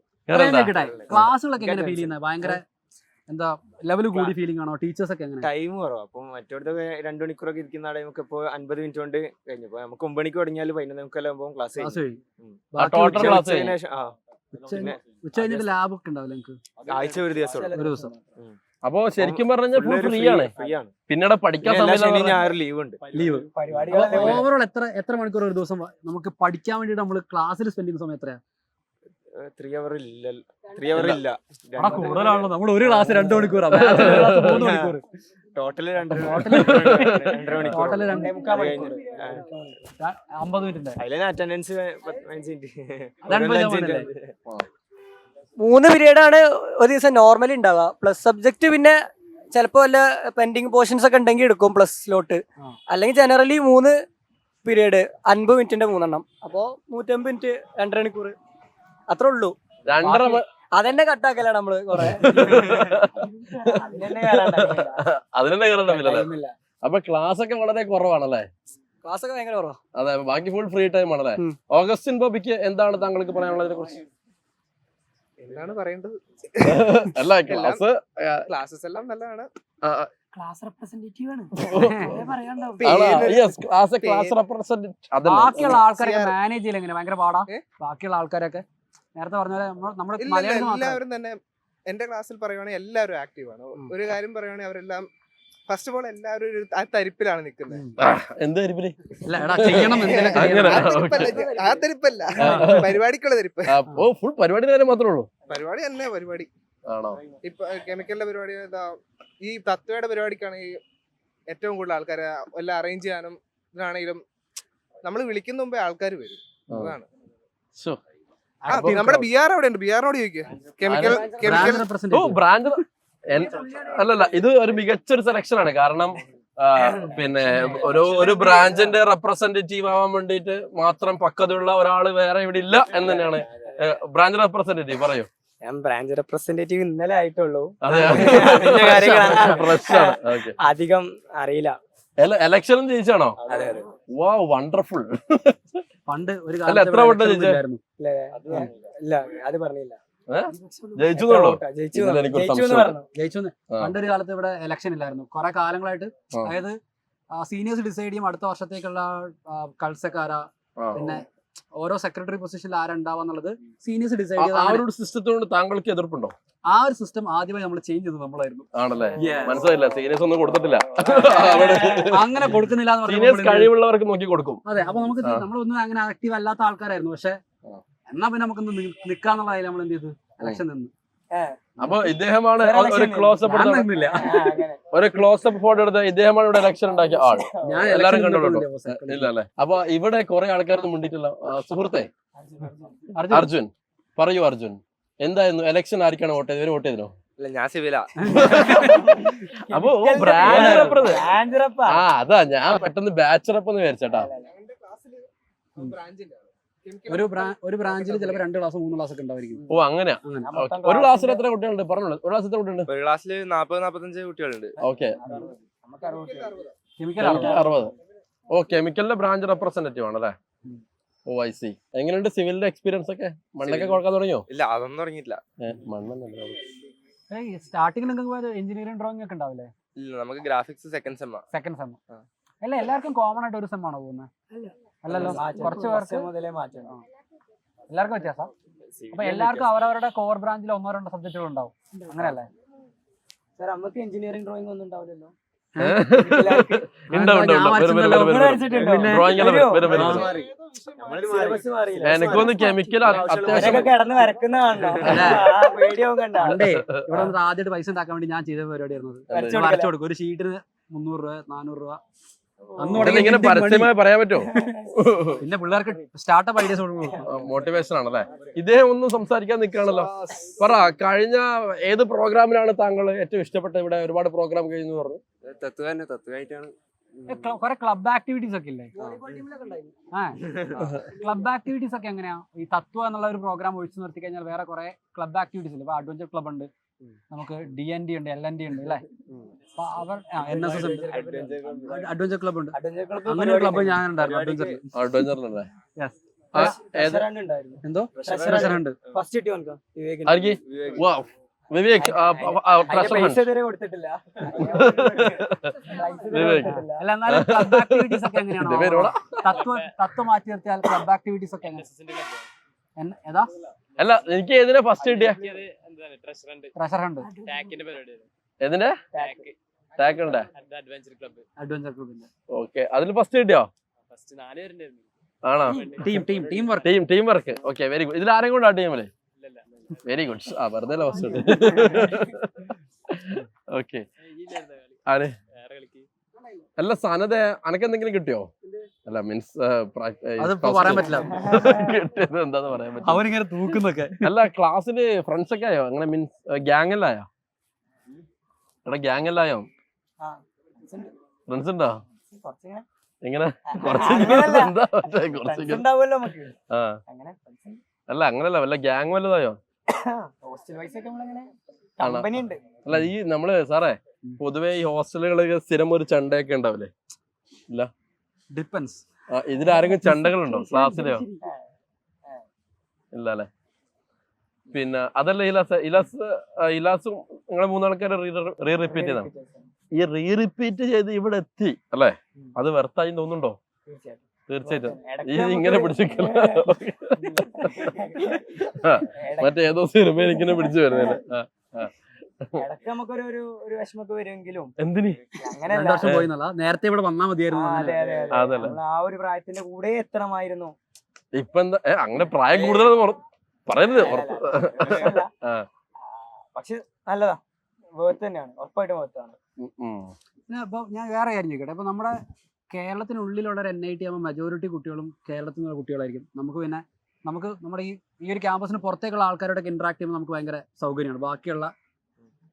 ക്ലാസ്സുകളൊക്കെ എങ്ങനെ ഫീൽ ചെയ്യുന്നത്? ഭയങ്കര എന്താ ലെവൽ കൂടി ഫീലിംഗ് ആണോ? ടീച്ചേഴ്സ് ഒക്കെ എങ്ങനെ? ടൈം കുറവാ. അപ്പം മറ്റോടത്തൊക്കെ 2 മണിക്കൂറൊക്കെ ഇരിക്കുന്ന ടൈമൊക്കെ ഇപ്പോൾ 50 മിനിറ്റ് കൊണ്ട് കഴിഞ്ഞു. ഇപ്പൊ നമുക്ക് 9 മണിക്ക് തുടങ്ങിയാൽ 11 മുക്കാലാകുമ്പോൾ ക്ലാസ് ഉച്ച കഴിഞ്ഞിട്ട് ലാബ് ഒക്കെ ഉണ്ടാവില്ല നിങ്ങൾക്ക്? ആഴ്ച ഒരു ദിവസം. അപ്പൊ ശരിക്കും പറഞ്ഞാൽ ഫ്രീ ആണ്. പിന്നീട് പഠിക്കാൻ ലീവ് ഉണ്ട്. ഓവറോൾ എത്ര മണിക്കൂർ ഒരു ദിവസം നമുക്ക് പഠിക്കാൻ വേണ്ടിട്ട് നമ്മൾ ക്ലാസ്സിൽ സ്പെൻഡ് ചെയ്യുന്ന സമയം എത്രയാ? 3 hour ഇല്ല. കൂടുതലാണല്ലോ. നമ്മൾ ഒരു ക്ലാസ് 2 മണിക്കൂറാണ്. 3 മണിക്കൂർ ടോട്ടൽ 50 മിനിറ്റ്. അതിലെ അറ്റൻഡൻസ് 3 പീരീഡ് ആണ് ഒരു ദിവസം നോർമലി ഉണ്ടാവുക. പ്ലസ് സബ്ജക്ട് പിന്നെ ചിലപ്പോൾ വല്ല പെൻഡിങ് പോർഷൻസ് ഒക്കെ ഉണ്ടെങ്കിൽ എടുക്കും പ്ലസ് സ്ലോട്ട്. അല്ലെങ്കിൽ ജനറലി 3 പീരീഡ് 50 മിനിറ്റിന്റെ 3 അപ്പോൾ 150 മിനിറ്റ് 2 മണിക്കൂർ അത്രേ ഉള്ളൂ. അതെന്നെ കട്ടാക്കലാണ് നമ്മള് കൊറേ. അതിനെ കയറണ്ടല്ലേ? അപ്പൊ ക്ലാസ് ഒക്കെ വളരെ കുറവാണല്ലേ? ക്ലാസ് ഒക്കെ ഭയങ്കര കുറവാ. അതെ, ബാക്കി ഫുൾ ഫ്രീ ടൈം ആണല്ലേ? ഓഗസ്റ്റിൻ ബോബിക്ക് എന്താണ് താങ്കൾക്ക് പറയാനുള്ളതിനെ കുറിച്ച്? എന്താണ് പറയേണ്ടത്? അല്ല ക്ലാസ്സസ് എല്ലാം നല്ലതാണ്. ക്ലാസ് റെപ്രസെന്റേറ്റീവ് ആണ്. ബാക്കിയുള്ള ആൾക്കാരൊക്കെ മാനേജ് ചെയ്യില്ല എങ്ങനെ? ഭയങ്കര പാടാ. ബാക്കിയുള്ള ആൾക്കാരൊക്കെ നേരത്തെ പറഞ്ഞ നമ്മുടെ എല്ലാവരും തന്നെ എന്റെ ക്ലാസ്സിൽ പറയുവാണെങ്കിൽ എല്ലാവരും ആക്റ്റീവ് ആണ്. ഒരു കാര്യം പറയുവാണെങ്കിൽ അവരെല്ലാം ഫസ്റ്റ് ഓഫ് ഓൾ എല്ലാവരും ആ തരിപ്പിലാണ് നിൽക്കുന്നത്. എന്ത് തരിപ്പില്? ആ തരിപ്പല്ല, പരിപാടിക്കുള്ള തരിപ്പ്. ഫുൾ പരിപാടി നേരം മാത്രമേ ഉള്ളൂ. പരിപാടി തന്നെ പരിപാടി. ആണോ? ഇപ്പൊ കെമിക്കലിന്റെ പരിപാടി, ഈ തത്വയുടെ പരിപാടിക്കാണ് ഏറ്റവും കൂടുതൽ ആൾക്കാരെ എല്ലാം അറേഞ്ച് ചെയ്യാനും ഇതിനാണെങ്കിലും നമ്മൾ വിളിക്കുന്ന മുമ്പേ ആൾക്കാർ വരും. അതാണ് നമ്മുടെ ബിആർ അവിടെ ഉണ്ട്. ബിആറിനോട് ചോദിക്കുക. ബ്രാൻഡ് അല്ലല്ല, ഇത് ഒരു മികച്ചൊരു സെലക്ഷൻ ആണ്. കാരണം പിന്നെ ഒരു ബ്രാഞ്ചിന്റെ റെപ്രസെന്റേറ്റീവ് ആവാൻ വേണ്ടിയിട്ട് മാത്രം പക്വതയുള്ള ഒരാള് വേറെ ഇവിടെ ഇല്ല എന്ന് തന്നെയാണ്. ബ്രാഞ്ച് റെപ്രസെന്റേറ്റീവ് പറയൂ. ഞാൻ ബ്രാഞ്ച് റെപ്രസെന്റേറ്റീവ് ഇന്നലെ ആയിട്ടുള്ളൂ. അധികം അറിയില്ല. എലക്ഷനും ജയിച്ചാണോ? വാ, വണ്ടർഫുൾ. പണ്ട് ഒരു എത്ര വോട്ട് ജയിച്ചായിരുന്നു? ഇല്ല, അത് പറഞ്ഞില്ല. ജയിച്ചു. പണ്ടൊരു കാലത്ത് ഇവിടെ ഇലക്ഷൻ ഇല്ലായിരുന്നു. കുറെ കാലങ്ങളായിട്ട്. അതായത് സീനിയേഴ്സ് ഡിസൈഡ് ചെയ്യും അടുത്ത വർഷത്തേക്കുള്ള കൾസക്കാരാ, പിന്നെ ഓരോ സെക്രട്ടറി പൊസിഷനിൽ ആരുണ്ടാവാന്നുള്ളത് സീനിയേഴ്സ് ഡിസൈഡ് ചെയ്ത്. ആ ഒരു സിസ്റ്റത്തോട് താങ്കൾക്ക് എതിർപ്പുണ്ടോ? ആ ഒരു സിസ്റ്റം ആദ്യമായി നമ്മൾ ചേഞ്ച് ചെയ്തത് നമ്മളായിരുന്നു. ആണല്ലേ? മനസ്സിലായില്ല, സീനിയേഴ്സ് ഒന്നും കൊടുത്തിട്ടില്ല. അങ്ങനെ കൊടുക്കുന്നില്ല എന്ന് സീനിയേഴ്സ് കഴിവുള്ളവർക്ക് നോക്കി കൊടുക്കും. അതെ, അപ്പൊ നമുക്ക് നമ്മളൊന്നും അങ്ങനെ ആക്റ്റീവ് അല്ലാത്ത ആൾക്കാരായിരുന്നു. പക്ഷെ എന്നാ പിന്നെ നമുക്കൊന്ന് നിക്കാന്നുള്ളതായി നമ്മൾ എന്ത് ചെയ്തു? ഇലക്ഷൻ നിന്ന്. അപ്പൊ ഇദ്ദേഹമാണ് ഒരു ക്ലോസപ്പ് ഫോട്ടോ എടുത്ത ഇദ്ദേഹമാണ് ഇവിടെ ഇലക്ഷൻ ഉണ്ടാക്കിയ ആൾ. എല്ലാരും കണ്ടോളൂ. ഇല്ല അല്ലേ? അപ്പൊ ഇവിടെ കുറെ ആൾക്കാർക്ക് മുണ്ടിട്ടില്ല. സുഹൃത്തെ അർജുൻ പറയൂ. അർജുൻ, എന്തായിരുന്നു ഇലക്ഷൻ? ആർക്കാണ് വോട്ട് ചെയ്തത്? വോട്ട് ചെയ്തോ? ഞാൻ സിവിലാ. അപ്പൊ അതാ ഞാൻ പെട്ടെന്ന് ബാച്ചറപ്പ് എന്ന് വിചാരിച്ചേട്ടാ. ഒരു ബ്രാഞ്ചിൽ ചിലപ്പോൾ 2 ക്ലാസ് 3 ക്ലാസ് ഒക്കെ ഉണ്ടായിരിക്കും. ഓ, അങ്ങനെയാ? ഒരു ക്ലാസ്സിൽ എത്ര കുട്ടികളുണ്ട്? പറഞ്ഞോളൂ. ഒരു ക്ലാസ്സിൽ എത്ര കുട്ടികളുണ്ട്? ഒരു ക്ലാസ്സിൽ 40-45 കുട്ടികളുണ്ട്. ഓക്കെ, 60. ഓ, കെമിക്കലിന്റെ ബ്രാഞ്ച് റെപ്രസെന്റേറ്റീവ് ആണല്ലേ? ഓ ഐ സി. എങ്ങനെയുണ്ട് സിവിലിന്റെ എക്സ്പീരിയൻസ് ഒക്കെ? മണ്ണൊക്കെ കുഴക്കാൻ തുടങ്ങിയോ? ഇല്ല, അതൊന്നും തുടങ്ങിയിട്ടില്ല. മണ്ണെന്നല്ല. സ്റ്റാർട്ടിങ്ങിൽ നിങ്ങൾക്ക് എഞ്ചിനീയറിംഗ് ഡ്രോയിങ് ഒക്കെ ഉണ്ടാവില്ലേ? ഇല്ല, നമുക്ക് graphics second sem. Second sem അല്ല, എല്ലാവർക്കും കോമൺ ആയിട്ട് ഒരു സെം ആണോ പോകുന്നത്? അല്ലല്ലോ, കുറച്ച് പേർക്ക് മുതലേ മാറ്റം. എല്ലാവർക്കും വ്യത്യാസം. അപ്പൊ എല്ലാവർക്കും അവരവരുടെ കോർ ബ്രാഞ്ചിൽ 1-2 സബ്ജക്റ്റുകൾ ഉണ്ടാവും, അങ്ങനെയല്ലേ? സാർ നമുക്ക് എഞ്ചിനീയറിംഗ് ഡ്രോയിങ് ഒന്നും ഉണ്ടാവില്ലല്ലോ. എനിക്കൊന്ന് കെമിക്കൽ അത്യാവശ്യം കിടന്ന് വരക്കുന്ന പേടിയാവും കണ്ട. ഇവിടെ വന്നിട്ട് ആദ്യമായിട്ട് പൈസ ഉണ്ടാക്കാൻ വേണ്ടി ഞാൻ ചെയ്ത പരിപാടിയായിരുന്നു. വരച്ചു കൊടുക്കും ഒരു ഷീറ്റിന് 300 രൂപ 400 രൂപ. ഇങ്ങനെ പരസ്യമായി പറയാൻ പറ്റുമോ? പിന്നെ പിള്ളേർക്ക് സ്റ്റാർട്ടപ്പ് ഐഡിയാസ് മോട്ടിവേഷൻ ആണല്ലേ. ഇദ്ദേഹം ഒന്നും സംസാരിക്കാൻ നിൽക്കുകയാണല്ലോ. പറ, കഴിഞ്ഞ ഏത് പ്രോഗ്രാമിലാണ് താങ്കൾ ഏറ്റവും ഇഷ്ടപ്പെട്ടത്? ഇവിടെ ഒരുപാട് പ്രോഗ്രാം കഴിഞ്ഞു പറഞ്ഞു. തത്വമായിട്ടാണ്. കുറെ ക്ലബ് ആക്ടിവിറ്റീസ് ഒക്കെ ഇല്ലേ? ക്ലബ് ആക്ടിവിറ്റീസ് ഒക്കെ എങ്ങനെയാ? ഈ തത്വ എന്നുള്ള ഒരു പ്രോഗ്രാം ഒഴിച്ചു നിർത്തി കഴിഞ്ഞാൽ വേറെ കുറെ ക്ലബ് ആക്ടിവിറ്റീസ് ഇല്ല. ഇപ്പൊ അഡ്വഞ്ചർ ക്ലബ് ഉണ്ട്, നമുക്ക് DND ഉണ്ട്, LND ഉണ്ട് അല്ലേ? അപ്പൊ അവർ NSS ഉണ്ട്, അഡ്വഞ്ചർ ക്ലബ് ഉണ്ട്. അങ്ങനെ ഒരു ക്ലബ് ഞാൻ ഉണ്ടായിരുന്നു അഡ്വഞ്ചറിലല്ലേ. എന്തോ ട്രഷർ ഉണ്ട്. വിവേക് കൊടുത്തിട്ടില്ല. അല്ല, എന്നാലും ക്ലബ് ആക്ടിവിറ്റീസ് ഒക്കെ എങ്ങനെയാണ്? തത്വം മാറ്റി നിർത്തിയാൽ ക്ലബ് ആക്ടിവിറ്റീസ് ഒക്കെ ഏതാ? അല്ല, എനിക്ക് ഏതിനാ ഫസ്റ്റ് കിട്ടിയ? ട്രഷർ ഉണ്ട്. ഏതിന്റെ ടാക്ക് ഉണ്ട്? അഡ്വഞ്ചർ ക്ലബിന്റെ. ഓക്കെ, അതിൽ ഫസ്റ്റ് കിട്ടിയോ? ആണോ? Team work. Okay, very good. ഇതിൽ ആരെയും കൊണ്ടാ ടീമില്? Very good. വെറുതെ ഫസ്റ്റ് കിട്ടി. ഓക്കെ. ആര്? അല്ല, സനത അനക്ക് എന്തെങ്കിലും കിട്ടിയോ? അല്ല, മീൻസ് പറയാൻ പറ്റില്ല, കിട്ടിയത് എന്താന്ന് പറയാൻ പറ്റില്ല. അവരിങ്ങനെ തൂക്കുന്നൊക്കെ. അല്ല, ക്ലാസ്സില് ഫ്രണ്ട്സ് ഒക്കെ ആയോ? അങ്ങനെ മീൻസ് ഗ്യാങ് എല്ലായോ? എടാ, ഗ്യാങ് എല്ലായോ? ഫ്രണ്ട്സ് ഉണ്ടോ? എങ്ങനെ? അല്ല, അങ്ങനല്ല, വല്ല ഗ്യാങ് വല്ലതായോ? അല്ല, ഈ നമ്മള് സാറേ പൊതുവെ ഈ ഹോസ്റ്റലുകളൊക്കെ സ്ഥിരം ഒരു ചണ്ടയൊക്കെ ഉണ്ടാവില്ലേ? ഇല്ല, ഡിപ്പെൻസ്. ഇതിലാരെങ്കിലും ചണ്ടകളുണ്ടോ ക്ലാസ്സിലെയോ? ഇല്ല അല്ലെ. പിന്നെ അതല്ല, ഇലാസും നിങ്ങളെ 3 ആൾക്കാരെ റീ റിപ്പീറ്റ് ചെയ്താണ്. ഈ റീ റിപ്പീറ്റ് ചെയ്ത് ഇവിടെ എത്തി അല്ലെ, അത് വെർത്തായി തോന്നുന്നുണ്ടോ? തീർച്ചയായിട്ടും. ഈ ഇങ്ങനെ പിടിച്ചിരിക്കല മറ്റേതോ സിനിമയിൽ ഇങ്ങനെ പിടിച്ചു വരുന്നല്ലേ. എന്തിന്? നേരത്തെ ഇവിടെ വന്നാ മതിയായിരുന്നു. ആ ഒരു പ്രായത്തിന്റെ കൂടെ എത്തണമായിരുന്നു. ഇപ്പൊ എന്താ അങ്ങനെ പ്രായം കൂടുതൽ പറയുന്നത്? പക്ഷെ നല്ലതാ, വേർത്ത് തന്നെയാണ്, ഉറപ്പായിട്ടും വേർത്താണ്. അപ്പൊ ഞാൻ വേറെ കാര്യം ചോദിക്കട്ടെ. ഇപ്പൊ നമ്മുടെ കേരളത്തിനുള്ളിലുള്ള ഒരു NIT ആകുമ്പോൾ മെജോറിറ്റി കുട്ടികളും കേരളത്തിൽ നിന്നുള്ള കുട്ടികളായിരിക്കും. നമുക്ക് നമ്മുടെ ഈ ഒരു ക്യാമ്പസിന് പുറത്തേക്കുള്ള ആൾക്കാരോടൊക്കെ ഇന്ററാക്ട് ചെയ്യുമ്പോൾ നമുക്ക് ഭയങ്കര സൗകര്യമാണ്, ബാക്കിയുള്ള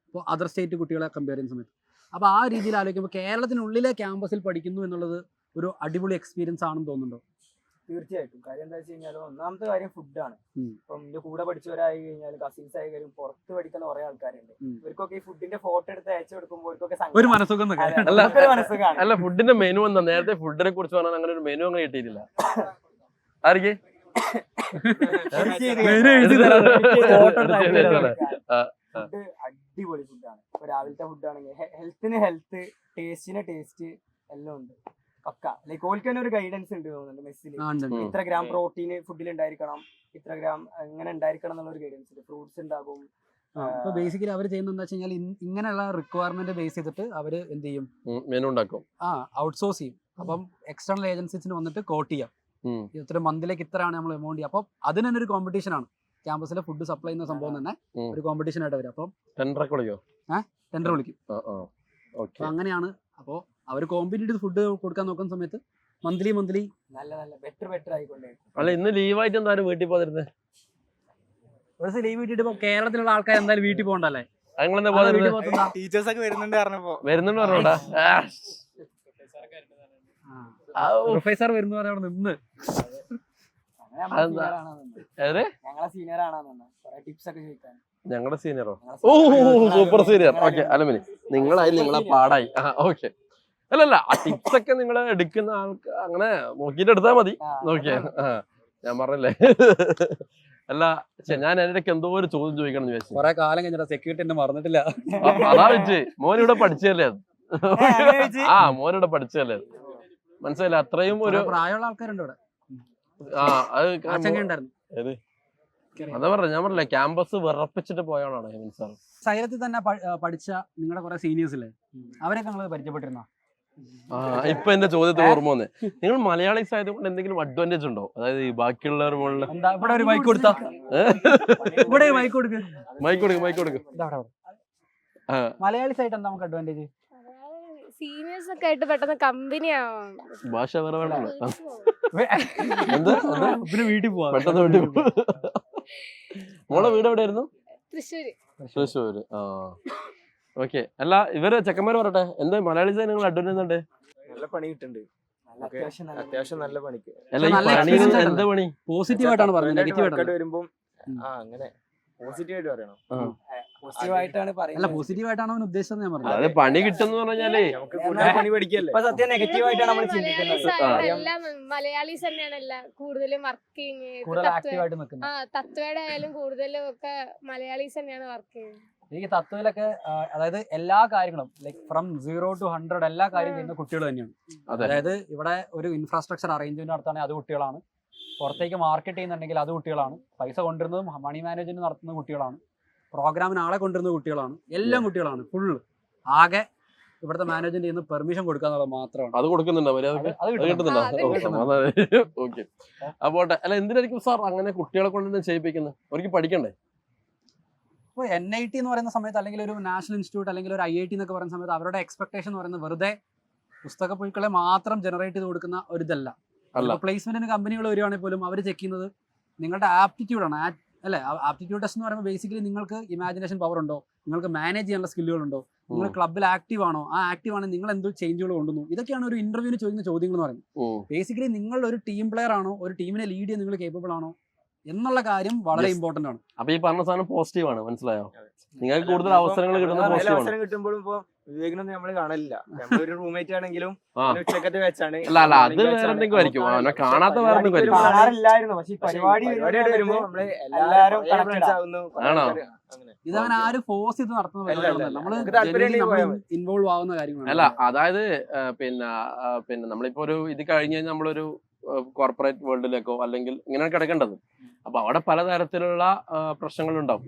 ഇപ്പോൾ അതർ സ്റ്റേറ്റ് കുട്ടികളെ കമ്പയർ ചെയ്യുന്ന സമയത്ത്. അപ്പോൾ ആ രീതിയിൽ ആലോചിക്കുമ്പോൾ കേരളത്തിനുള്ളിലെ ക്യാമ്പസിൽ പഠിക്കുന്നു എന്നുള്ളത് ഒരു അടിപൊളി എക്സ്പീരിയൻസ് ആണെന്ന് തോന്നുന്നുണ്ടോ? തീർച്ചയായിട്ടും. കാര്യം എന്താ വെച്ച് കഴിഞ്ഞാൽ, ഒന്നാമത്തെ കാര്യം ഫുഡാണ്. ഇപ്പം എന്റെ കൂടെ പഠിച്ചവരായി കഴിഞ്ഞാൽ, കസിൻസ് ആയി കഴിഞ്ഞാൽ പുറത്ത് പഠിക്കുന്ന കുറെ ആൾക്കാരുണ്ട്. ഇവർക്കൊക്കെ ഈ ഫുഡിന്റെ ഫോട്ടോ എടുത്ത് അയച്ചു കൊടുക്കുമ്പോൾ ഒരു മനസ്സുഖം. അല്ല, ഫുഡിന്റെ മെനു എന്താ? നേരത്തെ ഫുഡിനെ കുറിച്ച് പറഞ്ഞാൽ അങ്ങനെ ഒരു മെനു അങ്ങനെ കിട്ടിയിട്ടില്ല. ആർക്ക്? ഫുഡ് അടിപൊളി ഫുഡാണ്. ഇപ്പൊ രാവിലത്തെ ഫുഡാണെങ്കിൽ ഹെൽത്തിന് ഹെൽത്ത്, ടേസ്റ്റിന് ടേസ്റ്റ് എല്ലാം ഉണ്ട്. പക്ക ലൈക്ക് ഓൾക്ക് തന്നെ ഒരു ഗൈഡൻസ് ഉണ്ട് തോന്നുന്നുണ്ട് മെസ്സിൽ. ഇത്ര ഗ്രാം പ്രോട്ടീൻ ഫുഡിൽ ഉണ്ടായിരിക്കണം, ഇത്ര ഗ്രാം എങ്ങനെ ഉണ്ടായിരിക്കണം എന്നുള്ള ഒരു ഗൈഡൻസ് ഉണ്ട്. ഫ്രൂട്ട്സ് ഉണ്ടാകും. ഇപ്പൊ ബേസിക്കലി അവർ ചെയ്യുന്നത് എന്താ വെച്ച് കഴിഞ്ഞാൽ, ഇങ്ങനെയുള്ള റിക്വയർമെന്റ് ബേസ് ചെയ്തിട്ട് അവര് എന്ത് ചെയ്യും? മെനു ഉണ്ടാക്കും. ഔട്ട്സോഴ്സ് ചെയ്യും. അപ്പം എക്സ്റ്റേണൽ ഏജൻസീസിന് വന്നിട്ട് കോട്ട് ചെയ്യാം, ഇത്ര മന്തിലേക്ക് ഇത്രയാണ് നമ്മൾ എമൗണ്ട് ചെയ്യുക. അപ്പം അതിന് തന്നെ ഒരു കോമ്പറ്റീഷൻ ആണ്. ക്യാമ്പസിലെ ഫുഡ് സപ്ലൈ ചെയ്യുന്ന സംഭവം തന്നെ ഒരു കോമ്പറ്റീഷൻ ആയിട്ട് വരും. അപ്പം ടെൻഡർ വിളിക്കും. അങ്ങനെയാണ്. അപ്പോൾ അവർ കോമ്പറ്റീറ്റീവ് ഫുഡ് കൊടുക്കാൻ നോക്കുന്ന സമയത്ത് മന്ത്ലി നല്ല ബെറ്റർ ആയിക്കൊണ്ടേ. അല്ല, ഇന്ന് ലീവായിട്ട് എന്തായാലും വീട്ടിൽ പോയിരുന്നത്? ഒരു ദിവസം ലീവ് കിട്ടിയിട്ട് കേരളത്തിലുള്ള ആൾക്കാർ എന്തായാലും വീട്ടിൽ പോകണ്ടല്ലേ? ടീച്ചേഴ്സ് ഒക്കെ വരുന്നുണ്ട് പറഞ്ഞോണ്ടാ. പ്രൊഫസർ വരുന്ന അവിടെ നിന്ന് ഞങ്ങളുടെ സീനിയറോ? ഓ, സൂപ്പർ സീനിയർ. ഓക്കെ, അലമിനി നിങ്ങളായി, നിങ്ങളെ പാടായി. ഓക്കെ. അല്ലല്ല, ആ ടിപ്സ് ഒക്കെ നിങ്ങൾ എടുക്കുന്ന ആൾക്ക് അങ്ങനെ നോക്കിയിട്ട് എടുത്താൽ മതി. നോക്കിയാ ഞാൻ പറഞ്ഞില്ലേ. അല്ല ഞാൻ അതിനിടയ്ക്ക് എന്തോ ഒരു ചോദ്യം ചോദിക്കണം എന്ന് വിചാരിച്ചു. കുറെ കാലം കഴിഞ്ഞിട്ട് സെക്യൂരിറ്റി എന്നെ മറന്നിട്ടില്ല. അതാ വെച്ച് മോൻ ഇവിടെ പഠിച്ചല്ലേ അത്. ആ മോൻ ഇവിടെ പഠിച്ചല്ലേ അത്. മനസ്സിലായില്ല, അത്രയും ഒരു പ്രായമുള്ള ആൾക്കാരുണ്ട് ഇവിടെ. അത് ഉണ്ടായിരുന്നു. അതാ പറഞ്ഞ ഞാൻ പറഞ്ഞില്ലേ, ക്യാമ്പസ് വിറപ്പിച്ചിട്ട് പോയാളാണ് ഹെമിൻ സാർ. സൈലത്തിൽ തന്നെ പഠിച്ച നിങ്ങളുടെ കുറെ സീനിയേഴ്സ് ഇല്ലേ, അവരൊക്കെ നിങ്ങൾ പരിചയപ്പെട്ടിരുന്നോ? ഇപ്പൊ എന്റെ ചോദ്യത്തിൽ ഓർമ്മ വന്നേ, നിങ്ങൾ മലയാളീസ് ആയതുകൊണ്ട് എന്തെങ്കിലും അഡ്വാൻറ്റേജ് ഉണ്ടോ? അതായത് ഈ ബാക്കിയുള്ളവർ മുകളിൽ ഇവിടെ ഒരു മൈക്ക് കൊടുത്താ, ഇവിടെ മൈക്ക് കൊടുക്ക്, മൈക്ക് കൊടുക്ക്. മലയാളീസ് ആയിട്ട് എന്താ നമുക്ക് അഡ്വാൻറ്റേജ്? സീനിയേഴ്സ് ഒക്കെ ആയിട്ട് പെട്ടെന്ന് കമ്പനി ആവാം. ഭാഷ വേറെ വേണമല്ലോ. പിന്നെ വീട്ടിൽ പോവാ, പെട്ടെന്ന് വീട്ടിൽ പോവാ. മോളെ വീട് എവിടെയായിരുന്നു? തൃശ്ശൂര്. തൃശ്ശൂര്. ഓക്കെ. അല്ല ഇവര് ചെക്കന്മാര് പറയട്ടെ, എന്താ മലയാളീസ് നിങ്ങൾ അഡ്വാൻറ്റേജ് ഉണ്ട്? നല്ല പണി കിട്ടുന്നുണ്ട്, അത്യാവശ്യം നല്ല പണിക്ക്. അല്ല ഈ പണി എന്താ പണി? പോസിറ്റീവ് ആയിട്ടാണ് പറഞ്ഞത്, നെഗറ്റീവ് ആയിട്ടാണ് വരുമ്പോ അങ്ങനെ പോസിറ്റീവായിട്ട് പറയണം. പോസിറ്റീവായിട്ടാണ് അല്ല പറയുന്നത്. പോസിറ്റീവ് ആയിട്ടാണ് അവൻ ഉദ്ദേശിച്ചത്. ഞാൻ പറഞ്ഞത് അതായത് പണി കിട്ടുന്ന പറഞ്ഞാലേ നമുക്ക് കൂടുതൽ പണി പഠിക്കല്ലേ. ഇപ്പൊ സത്യം നെഗറ്റീവായിട്ടാണ് നമ്മൾ ചിന്തിക്കുന്നത്. മലയാളീസ് തന്നെയാണല്ല കൂടുതലും വർക്കിങ്. കൂടുതൽ ആക്റ്റീവ് ആയിട്ട് നിൽക്കുന്നത്. തത്വയുടെ ആയാലും കൂടുതലും ഒക്കെ മലയാളീസ് തന്നെയാണ് വർക്ക് ചെയ്യുന്നത്. ഈ തത്വത്തിലൊക്കെ അതായത് എല്ലാ കാര്യങ്ങളും ലൈക് ഫ്രം 0 to 100 എല്ലാ കാര്യം ചെയ്യുന്ന കുട്ടികൾ തന്നെയാണ്. അതായത് ഇവിടെ ഒരു ഇൻഫ്രാസ്ട്രക്ചർ അറേഞ്ച്മെന്റ് നടത്തുകയാണെങ്കിൽ അത് കുട്ടികളാണ്, പുറത്തേക്ക് മാർക്കറ്റ് ചെയ്യുന്നുണ്ടെങ്കിൽ അത് കുട്ടികളാണ്, പൈസ കൊണ്ടുവരുന്നതും മണി മാനേജ്മെന്റ് നടത്തുന്ന കുട്ടികളാണ്, പ്രോഗ്രാമിന് ആളെ കൊണ്ടുവരുന്ന കുട്ടികളാണ്, എല്ലാം കുട്ടികളാണ്. ഫുള്ള് ആകെ ഇവിടുത്തെ മാനേജ്മെന്റ് ചെയ്യുന്ന പെർമിഷൻ കൊടുക്കുക എന്നുള്ളത് മാത്രമാണ്. അത് കൊടുക്കുന്നുണ്ടോ? അത് കിട്ടുന്നുണ്ടോ? ഓക്കെ. അപ്പോട്ടെ. അല്ല എന്തിനായിരിക്കും സാർ അങ്ങനെ കുട്ടികളെ കൊണ്ട് ചെയ്യിപ്പിക്കുന്നത്? അവർക്ക് പഠിക്കണ്ടേ? ഇപ്പോൾ NIT എന്ന് പറയുന്ന സമയത്ത്, അല്ലെങ്കിൽ ഒരു നാഷണൽ ഇൻസ്റ്റിറ്റ്യൂട്ട്, അല്ലെങ്കിൽ ഒരു IIT എന്നൊക്കെ പറയുന്ന സമയത്ത് അവരുടെ എക്സ്പെക്ടേഷൻ എന്ന് പറയുന്നത് വെറുതെ പുസ്തക പുഴുക്കളെ മാത്രം ജനറേറ്റ് ചെയ്ത് കൊടുക്കുന്ന ഒരു ഇതല്ല. പ്ലേസ്മെന്റിന് കമ്പനികൾ വരികയാണെങ്കിൽ പോലും അവർ ചെക്ക് ചെയ്യുന്നത് നിങ്ങളുടെ ആപ്റ്റിറ്റ്യൂഡാണ്. അല്ലേ, ആപ്റ്റിറ്റ്യൂഡ് ടെസ്റ്റ് എന്ന് പറയുമ്പോൾ ബേസിക്കലി നിങ്ങൾക്ക് ഇമാജിനേഷൻ പവർ ഉണ്ടോ, നിങ്ങൾക്ക് മാനേജ് ചെയ്യാനുള്ള സ്കില്ലുകളുണ്ടോ, നിങ്ങൾ ക്ലബ്ബിൽ ആക്റ്റീവ് ആണോ, ആ ആക്റ്റീവ് ആണെങ്കിൽ നിങ്ങൾ എന്ത് ചേഞ്ചുകൾ കൊണ്ടുവന്നു, ഇതൊക്കെയാണ് ഒരു ഇന്റർവ്യൂവിന് ചോദിക്കുന്ന ചോദ്യങ്ങൾ എന്ന് പറയുന്നത്. ബേസിക്കലി നിങ്ങൾ ഒരു ടീം പ്ലെയർ ആണോ, ഒരു ടീമിനെ ലീഡ് ചെയ്യാൻ നിങ്ങൾ കേപ്പബിൾ ആണോ എന്നുള്ള കാര്യം വളരെ ഇമ്പോർട്ടന്റ് ആണ്. അപ്പൊ ഈ പറഞ്ഞ സാധനം പോസിറ്റീവ് ആണ്, മനസ്സിലായോ? നിങ്ങൾക്ക് കൂടുതൽ അവസരങ്ങൾ അവസരം കിട്ടുമ്പോഴും ഇപ്പൊ വിവേകിനൊന്നും നമ്മള് കാണലില്ല. നമ്മളൊരു റൂംമേറ്റ് ആണെങ്കിലും ഉച്ചക്കത്തെ വെച്ചാണ്. അല്ല അത് വേറെ എന്തെങ്കിലും ആയിരിക്കും, അവനെ കാണാത്ത വേറെ എന്തെങ്കിലും കാണാറില്ലായിരുന്നു. പക്ഷെ ഈ പരിപാടി വരുമ്പോ നമ്മള് എല്ലാവരും ആണോ? ഇതങ്ങനെ ആരും ഫോഴ്സ് ചെയ്ത് നടത്തുന്ന പരിപാടികളല്ല, നമ്മൾ ഇൻവോൾവ് ആവുന്ന കാര്യങ്ങളാണ്. അല്ല അതായത് പിന്നെ നമ്മളിപ്പോ ഒരു ഇത് കഴിഞ്ഞ് കഴിഞ്ഞാൽ നമ്മളൊരു കോർപ്പറേറ്റ് വേൾഡിലേക്കോ അല്ലെങ്കിൽ ഇങ്ങനെ കിടക്കേണ്ടത്. അപ്പൊ അവിടെ പലതരത്തിലുള്ള പ്രശ്നങ്ങളുണ്ടാവും.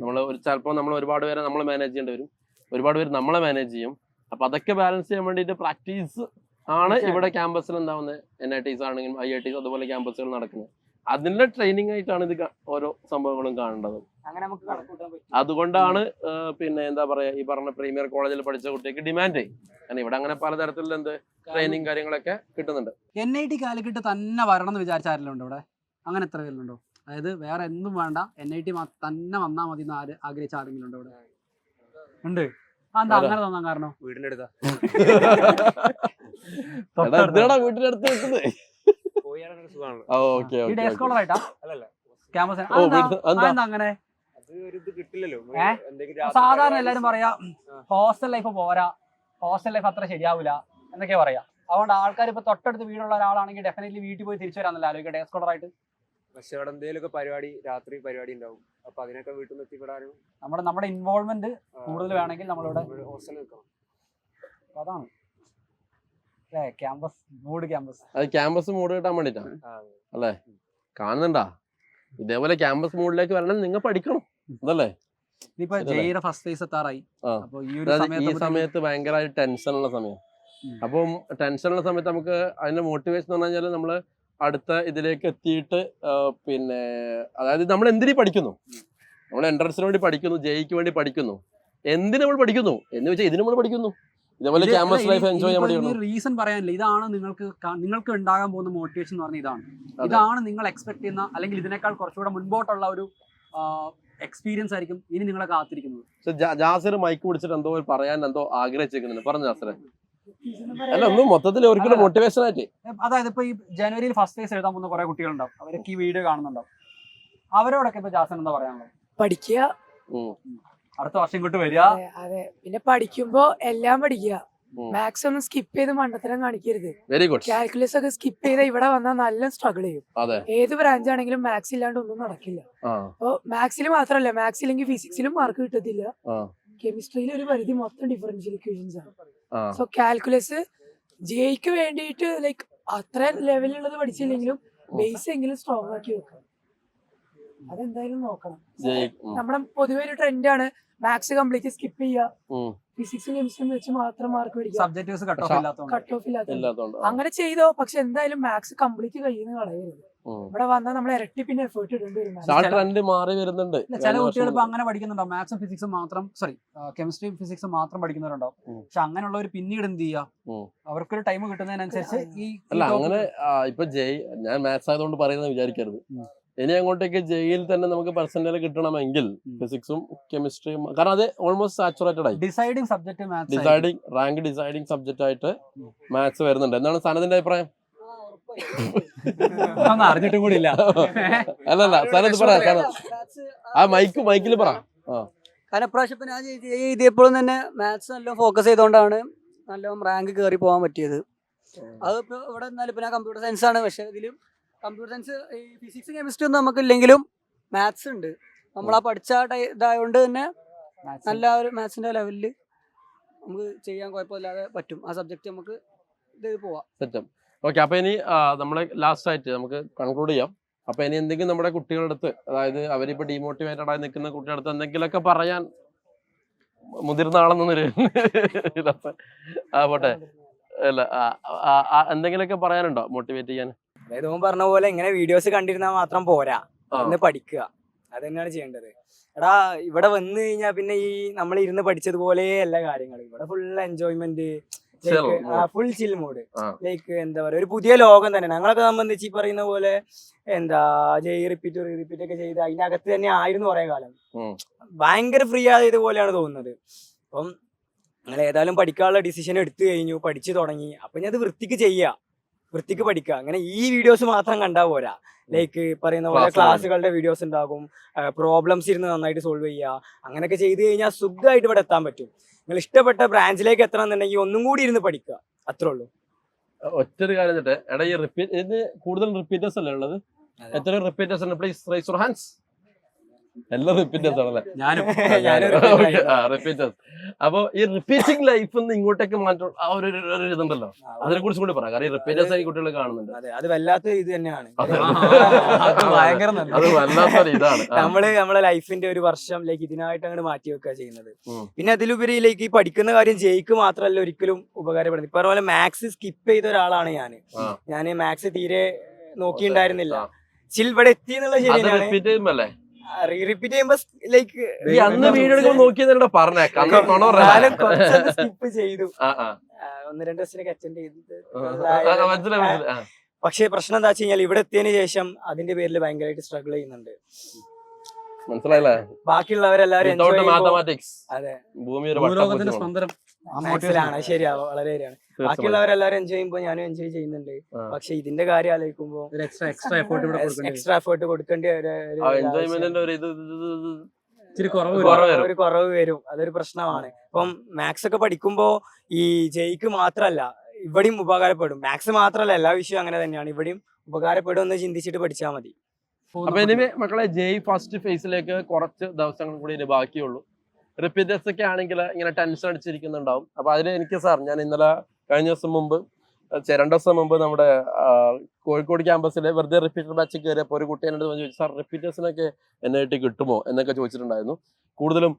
ചിലപ്പോൾ നമ്മൾ ഒരുപാട് പേരെ നമ്മൾ മാനേജ് ചെയ്യേണ്ടി വരും, ഒരുപാട് പേര് നമ്മളെ മാനേജ് ചെയ്യും. അപ്പൊ അതൊക്കെ ബാലൻസ് ചെയ്യാൻ വേണ്ടിയിട്ട് പ്രാക്ടീസ് ആണ് ഇവിടെ ക്യാമ്പസിൽ എന്താവുന്നത്. NITs ആണെങ്കിലും IITs അതുപോലെ ക്യാമ്പസുകൾ നടക്കുന്നത്. അതിന്റെ ട്രെയിനിങ് ആയിട്ടാണ് ഇത് ഓരോ സംഭവങ്ങളും കാണേണ്ടത്. അതുകൊണ്ടാണ് പിന്നെ എന്താ പറയാ, ഈ പറഞ്ഞ പ്രീമിയർ കോളേജിൽ പഠിച്ച കുട്ടിക്ക് ഡിമാൻഡ്. കാരണം ഇവിടെ അങ്ങനെ പലതരത്തിലുള്ള ട്രെയിനിങ് കാര്യങ്ങളൊക്കെ കിട്ടുന്നുണ്ട്. NIT കാലിക്കറ്റ് തന്നെ വരണം എന്ന് വിചാരിച്ചാരല്ലോ ഉണ്ടോ ഇവിടെ? അങ്ങനെ എത്ര പേരുണ്ടോ? അതായത് വേറെ എന്തും വേണ്ട, NIT തന്നെ വന്നാൽ മതി എന്ന് ആഗ്രഹിച്ച ആരെങ്കിലും ഉണ്ടോ ഇവിടെ? ഉണ്ട്. എന്താ അങ്ങനെ തോന്നാൻ കാരണം? വീടിന്റെ അടുത്താ വീട്ടിന്റെ അടുത്ത് വെക്കുന്നത്. ഈ ഡേ സ്കോളർ ആയിട്ടാ ക്യാമ്പസ് അങ്ങനെ? സാധാരണ എല്ലാരും പറയാ ഹോസ്റ്റൽ ലൈഫ് പോരാ, ഹോസ്റ്റൽ ലൈഫ് അത്ര ശരിയാവില്ല എന്നൊക്കെ പറയാ. അതുകൊണ്ട് ആൾക്കാർ ഇപ്പൊ തൊട്ടടുത്ത് വീടുള്ള ഒരാളാണെങ്കിൽ ഡെഫിനറ്റ്ലി വീട്ടിൽ പോയി തിരിച്ചു വരാന്നല്ല ആലോചിക്കുക ഡേ സ്കോളർ ആയിട്ട്. പക്ഷെ അവിടെ എന്തെങ്കിലുമൊക്കെ പരിപാടി, രാത്രി പരിപാടി ഉണ്ടാവും. അപ്പൊ അതിനൊക്കെ വീട്ടിൽ നിന്ന് എത്തിപ്പെടാനും നമ്മുടെ ഇൻവോൾവ്മെന്റ് കൂടുതൽ വേണമെങ്കിൽ നമ്മളിവിടെ ഹോസ്റ്റലിൽ നിൽക്കണം. അതാണ് ക്യാമ്പസ് മൂഡ്. അത് ക്യാമ്പസ് മൂഡ് കിട്ടാൻ വേണ്ടിട്ടാണ് അല്ലേ? കാണുന്നുണ്ടാ? ഇതേപോലെ ക്യാമ്പസ് മൂഡിലേക്ക് വരണം, നിങ്ങൾ പഠിക്കണം അതല്ലേ? ഇനിയിപ്പോ ജെയുടെ ഫസ്റ്റ് ഫേസ് എത്താറായി. അപ്പൊ ഈ സമയത്ത് ഭയങ്കരമായിട്ട് ടെൻഷനുള്ള സമയം. അപ്പം ടെൻഷനുള്ള സമയത്ത് നമുക്ക് അതിന്റെ മോട്ടിവേഷൻ എന്ന് പറഞ്ഞാൽ നമ്മള് അടുത്ത ഇതിലേക്ക് എത്തിയിട്ട് പിന്നെ അതായത് നമ്മൾ എന്തിനു പഠിക്കുന്നു, നമ്മൾ എൻട്രൻസിന് വേണ്ടി പഠിക്കുന്നു, ജെയ്ക്ക് വേണ്ടി പഠിക്കുന്നു, എന്തിനു നമ്മൾ പഠിക്കുന്നു എന്ന് വെച്ചാൽ ഇതിന് നമ്മൾ പഠിക്കുന്നു. ഇതേപോലെ ക്യാമ്പസ് ലൈഫ് എൻജോയ് ചെയ്യാൻ വേണ്ടി റീസൺ പറയാനില്ല. ഇതാണ് നിങ്ങൾക്ക് ഉണ്ടാകാൻ പോകുന്ന മോട്ടിവേഷൻ എന്ന് പറഞ്ഞാൽ ഇതാണ് നിങ്ങൾ എക്സ്പെക്ട് ചെയ്യുന്ന, അല്ലെങ്കിൽ ഇതിനേക്കാൾ കുറച്ചുകൂടെ മുൻപോട്ടുള്ള ഒരു എക്സ്പീരിയൻസ് ആയിരിക്കും ഇനി നിങ്ങളെ കാത്തിരിക്കുന്നത്. ജാസിർ മൈക്ക് പിടിച്ചിട്ട് എന്തോ പറയാൻ എന്തോ ആഗ്രഹിച്ചിരിക്കുന്നുണ്ട്. പറഞ്ഞു ജാസിറെ. അല്ല ഒന്നും മൊത്തത്തിൽ ഒരിക്കലും മോട്ടിവേഷൻ ആയിട്ട്, അതായത് ഇപ്പൊ ഈ ജനുവരിയിൽ ഫസ്റ്റ് ഫേസ് എഴുതാൻ പോകുന്ന കുറെ കുട്ടികളുണ്ടാവും, അവരൊക്കെ ഈ വീഡിയോ കാണുന്നുണ്ടാവും. അവരോടൊക്കെ ഇപ്പൊ ജാസൻ എന്താ പറയാനുള്ളത്? പഠിക്കുക, അടുത്ത വർഷം ഇങ്ങോട്ട് വരിക. അതെ, പിന്നെ പഠിക്കുമ്പോ എല്ലാം പഠിക്കുക. മാത്സ് ഒന്നും സ്കിപ്പ് ചെയ്ത് മണ്ടത്തരം കാണിക്കരുത്. Very good. കാൽക്കുലസ് ഒക്കെ സ്കിപ്പ് ചെയ്ത് ഇവിടെ വന്നാൽ നല്ല സ്ട്രഗിൾ ചെയ്യും. അതെ. ഏത് ബ്രാഞ്ച് ആണെങ്കിലും മാത്സ് ഇല്ലാണ്ട് ഒന്നും നടക്കില്ല. അപ്പൊ മാത്സിൽ മാത്രമല്ല, മാത്സ് ഇല്ലെങ്കിൽ ഫിസിക്സിലും മാർക്ക് കിട്ടത്തില്ല. കെമിസ്ട്രിയിൽ ഒരു പരിധി മൊത്തം ഡിഫറൻഷ്യൽ ഇക്വേഷൻസ് ആണ്. സോ കാൽക്കുലസ് ജെയ്ക്ക് വേണ്ടിയിട്ട് ലൈക്ക് അത്ര ലെവലുള്ളത് പഠിച്ചില്ലെങ്കിലും ബേസ് എങ്കിലും സ്ട്രോങ് ആക്കി വെക്കണം. അതെന്തായാലും നോക്കണം. നമ്മുടെ പൊതുവെ ഒരു ട്രെൻഡാണ് മാത്സ് കംപ്ലീറ്റ് സ്കിപ്പ് ചെയ്യുക, ഫിസിക്സും കെമിസ്ട്രിയും വെച്ച് മാത്രം മാർക്ക് മേടിക്കുക, സബ്ജക്റ്റീവ്സ് കട്ട് ഓഫ് ഇല്ലാത്തതുകൊണ്ട്. അങ്ങനെ ചെയ്തോ, പക്ഷെ എന്തായാലും മാത്സ് കംപ്ലീറ്റ് കയ്യിൽ നിന്ന് കളയരുത്. ഇവിടെ വന്നാൽ നമ്മൾ ഇരട്ടി പിന്നെ എഫേർട്ട് ഇടേണ്ടി വരും. മാറി വരുന്നുണ്ട്. ചില കുട്ടികൾ ഇപ്പൊ അങ്ങനെ പഠിക്കുന്നുണ്ടാവും, മാത്സും ഫിസിക്സും മാത്രം, കെമിസ്ട്രിയും ഫിസിക്സും മാത്രം പഠിക്കുന്നവരുണ്ടാവും. പക്ഷെ അങ്ങനെയുള്ളവർ പിന്നീട് എന്ത് ചെയ്യാ, അവർക്കൊരു ടൈം കിട്ടുന്നതിനനുസരിച്ച് ഈ അങ്ങനെ ഇപ്പൊ ഞാൻ മാത്സ് ആയതുകൊണ്ട് പറയുന്നത് വിചാരിക്കരുത്. ഇനി അങ്ങോട്ടേക്ക് ജെയിൽ തന്നെ നമുക്ക് പെർസെന്റേജ് കിട്ടണമെങ്കിൽ ഫിസിക്സും കെമിസ്ട്രിയും, കാരണം അത് ഓൾമോസ്റ്റ് സാച്ചുറേറ്റഡ് ആയി. Deciding subject rank deciding subject ആയിട്ട് മാത്സ് വരുന്നുണ്ട്. എന്താണ് സനദിന്റെ അഭിപ്രായം? അറിഞ്ഞിട്ടും കൂടി ഇല്ല. അല്ലല്ല, സനത് പറ. ആ മൈക്കിൽ പറ. കാരണം ഇപ്രാവശ്യം ഞാൻ എഴുതിയപ്പോഴും തന്നെ മാത്സ് നല്ല ഫോക്കസ് ചെയ്തുകൊണ്ടാണ് നല്ല റാങ്ക് കയറി പോകാൻ പറ്റിയത്. അതിപ്പോ ഇവിടെ എന്നാലും ഇപ്പൊ ഞാൻ കമ്പ്യൂട്ടർ സയൻസ് ആണ്. പക്ഷെ ഇതിലും കമ്പ്യൂട്ടർ സയൻസ് ഈ ഫിസിക്സ് കെമിസ്ട്രി ഒന്നും നമുക്ക് ഇല്ലെങ്കിലും മാത്സ് ഉണ്ട്. നമ്മളാ പഠിച്ച ഇതായതുകൊണ്ട് തന്നെ നല്ല ഒരു മാത്സിന്റെ ലെവലിൽ നമുക്ക് ചെയ്യാൻ കുഴപ്പമില്ലാതെ പറ്റും. ആ സബ്ജക്ട് നമുക്ക് ഇത് പോവാം. സെറ്റം. ഓക്കെ, അപ്പൊ ഇനി നമ്മളെ ലാസ്റ്റ് ആയിട്ട് നമുക്ക് കൺക്ലൂഡ് ചെയ്യാം. അപ്പൊ ഇനി എന്തെങ്കിലും നമ്മുടെ കുട്ടികളുടെ അടുത്ത്, അതായത് അവരിപ്പോ ഡീമോട്ടിവേറ്റഡ് ആയി നിൽക്കുന്ന കുട്ടികളുടെ അടുത്ത് എന്തെങ്കിലുമൊക്കെ പറയാൻ, മുതിർന്ന ആളെന്നൊരു പോട്ടെ, അല്ല എന്തെങ്കിലുമൊക്കെ പറയാനുണ്ടോ മോട്ടിവേറ്റ് ചെയ്യാൻ? അതായത് ഓൻ പറഞ്ഞ പോലെ ഇങ്ങനെ വീഡിയോസ് കണ്ടിരുന്നാൽ മാത്രം പോരാ, ഒന്ന് പഠിക്കുക. അത് തന്നെയാണ് ചെയ്യേണ്ടത്. എടാ ഇവിടെ വന്നു കഴിഞ്ഞാൽ പിന്നെ ഈ നമ്മൾ ഇരുന്ന് പഠിച്ചതുപോലെ എല്ലാ കാര്യങ്ങളും ഇവിടെ ഫുൾ എൻജോയ്മെന്റ്, ഫുൾ ചിൽ മൂഡ്. ലൈക്ക് എന്താ പറയാ, ഒരു പുതിയ ലോകം തന്നെ. ഞങ്ങളൊക്കെ സംബന്ധിച്ച് ഈ പറയുന്ന പോലെ എന്താ റിപ്പീറ്റ് ഒക്കെ ചെയ്ത് അതിനകത്ത് തന്നെ ആയിരുന്നു കുറെ കാലം. ഭയങ്കര ഫ്രീ ആയതുപോലെയാണ് തോന്നുന്നത്. അപ്പം നിങ്ങൾ ഏതായാലും പഠിക്കാനുള്ള ഡിസിഷൻ എടുത്തു കഴിഞ്ഞു, പഠിച്ചു തുടങ്ങി. അപ്പൊ ഞാൻ അത് വൃത്തിക്ക് പഠിക്കുക. അങ്ങനെ ഈ വീഡിയോസ് മാത്രം കണ്ടാൽ പോരാ. ലൈക്ക് പറയുന്ന പോലെ ക്ലാസ്സുകളുടെ വീഡിയോസ് ഉണ്ടാകും, പ്രോബ്ലംസ് ഇരുന്ന് നന്നായിട്ട് സോൾവ് ചെയ്യുക. അങ്ങനെയൊക്കെ ചെയ്ത് കഴിഞ്ഞാൽ സുഖമായിട്ട് ഇവിടെ എത്താൻ പറ്റും. നിങ്ങൾ ഇഷ്ടപ്പെട്ട ബ്രാഞ്ചിലേക്ക് എത്തണം എന്നുണ്ടെങ്കിൽ ഒന്നും കൂടി ഇരുന്ന് പഠിക്കുക, അത്രേ ഉള്ളൂ. ഒറ്റൊരു കാര്യം എടാ, ഈ ഇതിന് കൂടുതൽ റിപ്പീറ്റേഴ്സ് അല്ലേ ഉള്ളത്? എത്ര റിപ്പീറ്റേഴ്സ് ഉണ്ട്? Please raise your hands. എല്ലാം റിപ്പീറ്റേഴ്സ് ആണല്ലേ? റിപ്പീറ്റേഴ്സ്. അപ്പൊ ഈ റിപ്പീറ്റിംഗ് ലൈഫ് ഇങ്ങോട്ടേക്ക് മാറ്റം, ആ ഒരു ഇതുണ്ടല്ലോ, അതിനെ കുറിച്ച് കൂടി പറയാം. കാരണം ഈ റിപ്പീറ്റേഴ്സ് ആയി കുട്ടികൾ കാണുന്നുണ്ട്. അത് വല്ലാത്ത ഇത് തന്നെയാണ്. അത് വല്ലാത്തൊരു ഇതാണ്. നമ്മളെ ലൈഫിന്റെ ഒരു വർഷം ലൈക്ക് ഇതിനായിട്ട് അങ്ങോട്ട് മാറ്റി വെക്കുക ചെയ്യുന്നത്. പിന്നെ അതിലുപരി ലൈക്ക് ഈ പഠിക്കുന്ന കാര്യം ജയിക്ക് മാത്രമല്ല ഒരിക്കലും ഉപകാരപ്പെടുന്നത്. ഇപ്പൊ അതുപോലെ മാത്സ് സ്കിപ്പ് ചെയ്ത ഒരാളാണ് ഞാൻ മാത്സ് തീരെ നോക്കിയിട്ടുണ്ടായിരുന്നില്ല. ചിൽ ഇവിടെ എത്തി എന്നുള്ള ശരിയാണ്. റിപ്പീറ്റ് ചെയ്യുമ്പോ ലൈക്ക് അന്ന് വീഡിയോ നോക്കിയെന്നെ പറഞ്ഞേക്കാം, സ്കിപ്പ് ചെയ്തു. 1-2 ദിവസത്തിനൊക്കെ അറ്റൻഡ് ചെയ്തിട്ട്. പക്ഷെ പ്രശ്നം എന്താ വെച്ച് കഴിഞ്ഞാൽ ഇവിടെ എത്തിയതിനു ശേഷം അതിന്റെ പേരിൽ ഭയങ്കരമായിട്ട് സ്ട്രഗിൾ ചെയ്യുന്നുണ്ട്. മനസ്സിലായില്ലേ? ബാക്കിയുള്ളവരെല്ലാവരും അതെ, ശരിയാ, വളരെ ശരിയാണ്. ബാക്കിയുള്ളവരെല്ലാവരും എൻജോയ് ചെയ്യുമ്പോൾ ഞാനും എൻജോയ് ചെയ്യുന്നുണ്ട്. പക്ഷെ ഇതിന്റെ കാര്യം ആലോചിക്കുമ്പോ എക്സ്ട്രാ എഫേർട്ട് കൊടുക്കേണ്ടി ഒരു കുറവ് വരും. അതൊരു പ്രശ്നമാണ്. അപ്പം മാത്സ് ഒക്കെ പഠിക്കുമ്പോ ഈ ജെയ്ക്ക് മാത്രല്ല ഇവിടെയും ഉപകാരപ്പെടും. മാത്സ് മാത്രല്ല, എല്ലാ വിഷയവും അങ്ങനെ തന്നെയാണ്. ഇവിടെയും ഉപകാരപ്പെടും എന്ന് ചിന്തിച്ചിട്ട് പഠിച്ചാൽ മതി. അപ്പൊ എനിവേ മക്കളെ, ജെയ് ഫസ്റ്റ് ഫേസിലേക്ക് കുറച്ച് ദിവസങ്ങൾ കൂടി ഇനി ബാക്കിയുള്ളൂ. റിപ്പീറ്റേഴ്സ് ഒക്കെ ആണെങ്കിൽ ഇങ്ങനെ ടെൻഷൻ അടിച്ചിരിക്കുന്നുണ്ടാവും. അപ്പൊ അതിന് എനിക്ക് ഞാൻ ഇന്നലെ കഴിഞ്ഞ ദിവസം മുമ്പ് 2 ദിവസം മുമ്പ് നമ്മുടെ കോഴിക്കോട് ക്യാമ്പസിലെ വെറുതെ റിപ്പീറ്റർ ബാച്ച് കയറിയപ്പോൾ ഒരു കുട്ടി എന്നോട് ചോദിച്ചു, സാർ റിപ്പീറ്റേഴ്സിനൊക്കെ NIT കിട്ടുമോ എന്നൊക്കെ ചോദിച്ചിട്ടുണ്ടായിരുന്നു. കൂടുതലും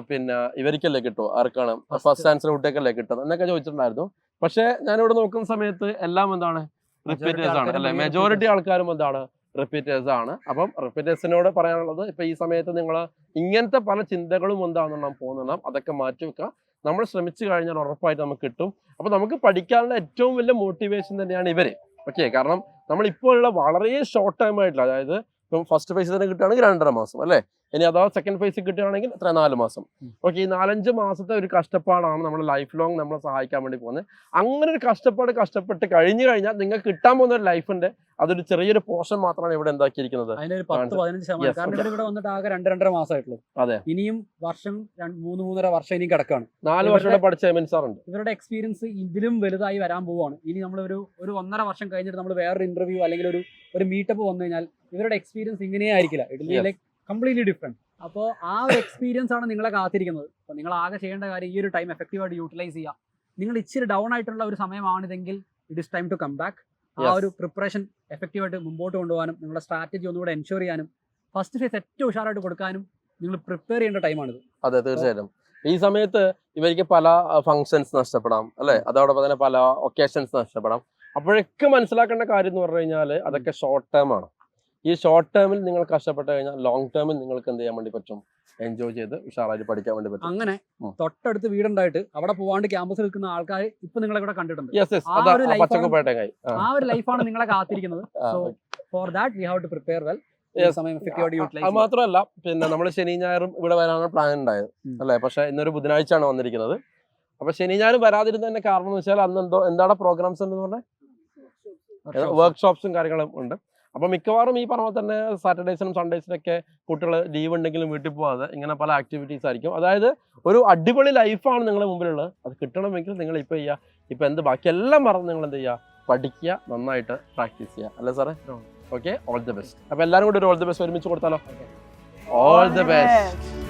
പിന്നെ ഇവർക്കല്ലേ കിട്ടുമോ, ആർക്കാണ് ഫസ്റ്റ് ആൻസർ കുട്ടിയൊക്കെയല്ലേ കിട്ടുന്നത് എന്നൊക്കെ ചോദിച്ചിട്ടുണ്ടായിരുന്നു. പക്ഷെ ഞാനിവിടെ നോക്കുന്ന സമയത്ത് എല്ലാം എന്താണ്, റിപ്പീറ്റേഴ്സ് ആണ് അല്ലെ? മെജോറിറ്റി ആൾക്കാരും എന്താണ്, റിപ്പീറ്റേഴ്സ് ആണ്. അപ്പം റിപ്പീറ്റേഴ്സിനോട് പറയാനുള്ളത്, ഇപ്പൊ ഈ സമയത്ത് നിങ്ങൾ ഇങ്ങനത്തെ പല ചിന്തകളും എന്താണെന്നുണ്ടാവും പോകുന്നുണ്ടാവും, അതൊക്കെ മാറ്റി വെക്കുക. നമ്മൾ ശ്രമിച്ചു കഴിഞ്ഞാൽ ഉറപ്പായിട്ട് നമുക്ക് കിട്ടും. അപ്പൊ നമുക്ക് പഠിക്കാനുള്ള ഏറ്റവും വലിയ മോട്ടിവേഷൻ തന്നെയാണ് ഇവര്. ഓക്കെ, കാരണം നമ്മൾ ഇപ്പോൾ ഉള്ള വളരെ ഷോർട്ട് ടൈം ആയിട്ടുള്ള, അതായത് ഇപ്പം ഫസ്റ്റ് ഫേസ് തന്നെ കിട്ടുകയാണെങ്കിൽ 2.5 മാസം അല്ലെ, ഇനി അഥവാ സെക്കൻഡ് ഫേസ് കിട്ടുകയാണെങ്കിൽ എത്ര 4 മാസം. ഓക്കെ, ഈ 4-5 മാസത്തെ ഒരു കഷ്ടപ്പാടാണ് നമ്മുടെ ലൈഫ് ലോങ് നമ്മളെ സഹായിക്കാൻ വേണ്ടി പോകുന്നത്. അങ്ങനെ ഒരു കഷ്ടപ്പെട്ട് കഴിഞ്ഞു കഴിഞ്ഞാൽ നിങ്ങൾക്ക് കിട്ടാൻ പോകുന്ന ഒരു ലൈഫിന്റെ അതൊരു ചെറിയൊരു പോർഷൻ മാത്രമാണ് ഇവിടെ എന്താക്കിയിരിക്കുന്നത്. അതിനൊരു 10-15%. കാരണം ഇവിടെ വന്നിട്ട് ആകെ 2-2.5 മാസമായിട്ടുള്ളൂ. അതെ, ഇനിയും വർഷം 3-3.5 വർഷം ഇനിയും കിടക്കാണ്. 4 വർഷം ഇവിടെ പഠിച്ച എമിൻ സാർ ഉണ്ട്. ഇവരുടെ എക്സ്പീരിയൻസ് ഇതിലും വലുതായി വരാൻ പോവാണ്. ഇനി നമ്മൾ ഒരു 1.5 വർഷം കഴിഞ്ഞിട്ട് നമ്മൾ വേറൊരു ഇന്റർവ്യൂ അല്ലെങ്കിൽ ഒരു മീറ്റപ്പ് വന്നു കഴിഞ്ഞാൽ ഇവരുടെ എക്സ്പീരിയൻസ് ഇങ്ങനെ ആയിരിക്കില്ല. It will be like completely different. അപ്പോൾ ആ ഒരു എക്സ്പീരിയൻസ് ആണ് നിങ്ങളെ കാത്തിരിക്കുന്നത്. അപ്പോൾ നിങ്ങൾ ആകെ ചെയ്യേണ്ട കാര്യം ഈ ഒരു ടൈം എഫക്റ്റീവായിട്ട് യൂട്ടിലൈസ് ചെയ്യുക. നിങ്ങൾ ഇച്ചിരി ഡൗൺ ആയിട്ടുള്ള ഒരു സമയമാണിതെങ്കിൽ it is time to come back. ആ ഒരു പ്രിപ്പറേഷൻ എഫക്റ്റീവായിട്ട് മുമ്പോട്ട് കൊണ്ടുപോകാനും നിങ്ങളുടെ സ്ട്രാറ്റജി ഒന്നുകൂടെ എൻഷുർ ചെയ്യാനും ഫസ്റ്റ് ഫേസ് ഏറ്റവും ഉഷാറായിട്ട് കൊടുക്കാനും നിങ്ങൾ പ്രിപ്പയർ ചെയ്യേണ്ട ടൈമാണിത്. അതെ, തീർച്ചയായിട്ടും. ഈ സമയത്ത് ഇവർക്ക് പല ഫങ്ഷൻസ് നഷ്ടപ്പെടാം അല്ലെ, അതോടൊപ്പം തന്നെ പല ഒക്കേഷൻസ് നഷ്ടപ്പെടാം. അപ്പോഴൊക്കെ മനസ്സിലാക്കേണ്ട കാര്യം എന്ന് പറഞ്ഞു കഴിഞ്ഞാൽ അതൊക്കെ ഷോർട്ട് ടേം ആണ്. ഈ ഷോർട്ട് ടേമിൽ നിങ്ങൾ കഷ്ടപ്പെട്ട് കഴിഞ്ഞാൽ ലോങ് ടേമിൽ നിങ്ങൾക്ക് എന്ത് ചെയ്യാൻ വേണ്ടി പറ്റും? എൻജോയ് ചെയ്ത് ഉഷാറായിട്ട് പഠിക്കാൻ വേണ്ടി പറ്റും. അങ്ങനെ തൊട്ടടുത്ത് വീടുണ്ടായിട്ട് അവിടെ പോവാണ്ട് ക്യാമ്പസിൽ നിൽക്കുന്ന ആൾക്കാർ ഇപ്പൊ നിങ്ങളെ ഇവിടെ കണ്ടിട്ടുണ്ട്. ആ ഒരു ലൈഫാണ് നിങ്ങളെ കാത്തിരിക്കുന്നത്. So for that we have to prepare well. അത് മാത്രമല്ല, പിന്നെ നമ്മൾ ശനി ഞായറും ഇവിടെ വരാനാണ് പ്ലാൻ ഉണ്ടായത് അല്ലെ, പക്ഷെ ഇന്നൊരു ബുധനാഴ്ചയാണ് വന്നിരിക്കുന്നത്. അപ്പൊ ശനി ഞായറും വരാതിരുന്നതിന്റെ കാരണം എന്ന് വെച്ചാൽ അന്ന് എന്താണ് പ്രോഗ്രാംസ് എന്ന് പറഞ്ഞാൽ വർക്ക്ഷോപ്സും കാര്യങ്ങളും ഉണ്ട്. അപ്പൊ മിക്കവാറും ഈ പറഞ്ഞ തന്നെ സാറ്റർഡേസിനും സൺഡേസിനൊക്കെ കുട്ടികൾ ലീവ് ഉണ്ടെങ്കിലും വീട്ടിൽ പോകാതെ ഇങ്ങനെ പല ആക്ടിവിറ്റീസ് ആയിരിക്കും. അതായത് ഒരു അടിപൊളി ലൈഫാണ് നിങ്ങളുടെ മുമ്പിലുള്ളത്. അത് കിട്ടണമെങ്കിൽ നിങ്ങൾ ഇപ്പൊ ചെയ്യുക, ഇപ്പൊ എന്ത് ബാക്കിയെല്ലാം പറഞ്ഞ് നിങ്ങൾ എന്ത് ചെയ്യുക, പഠിക്കുക, നന്നായിട്ട് പ്രാക്ടീസ് ചെയ്യുക അല്ലേ സാറേ? Okay, all the best. അപ്പൊ എല്ലാവരും കൂടി ഒരു ഓൾ ദി ബെസ്റ്റ് ഒരുമിച്ച് കൊടുത്താലോ? All the best.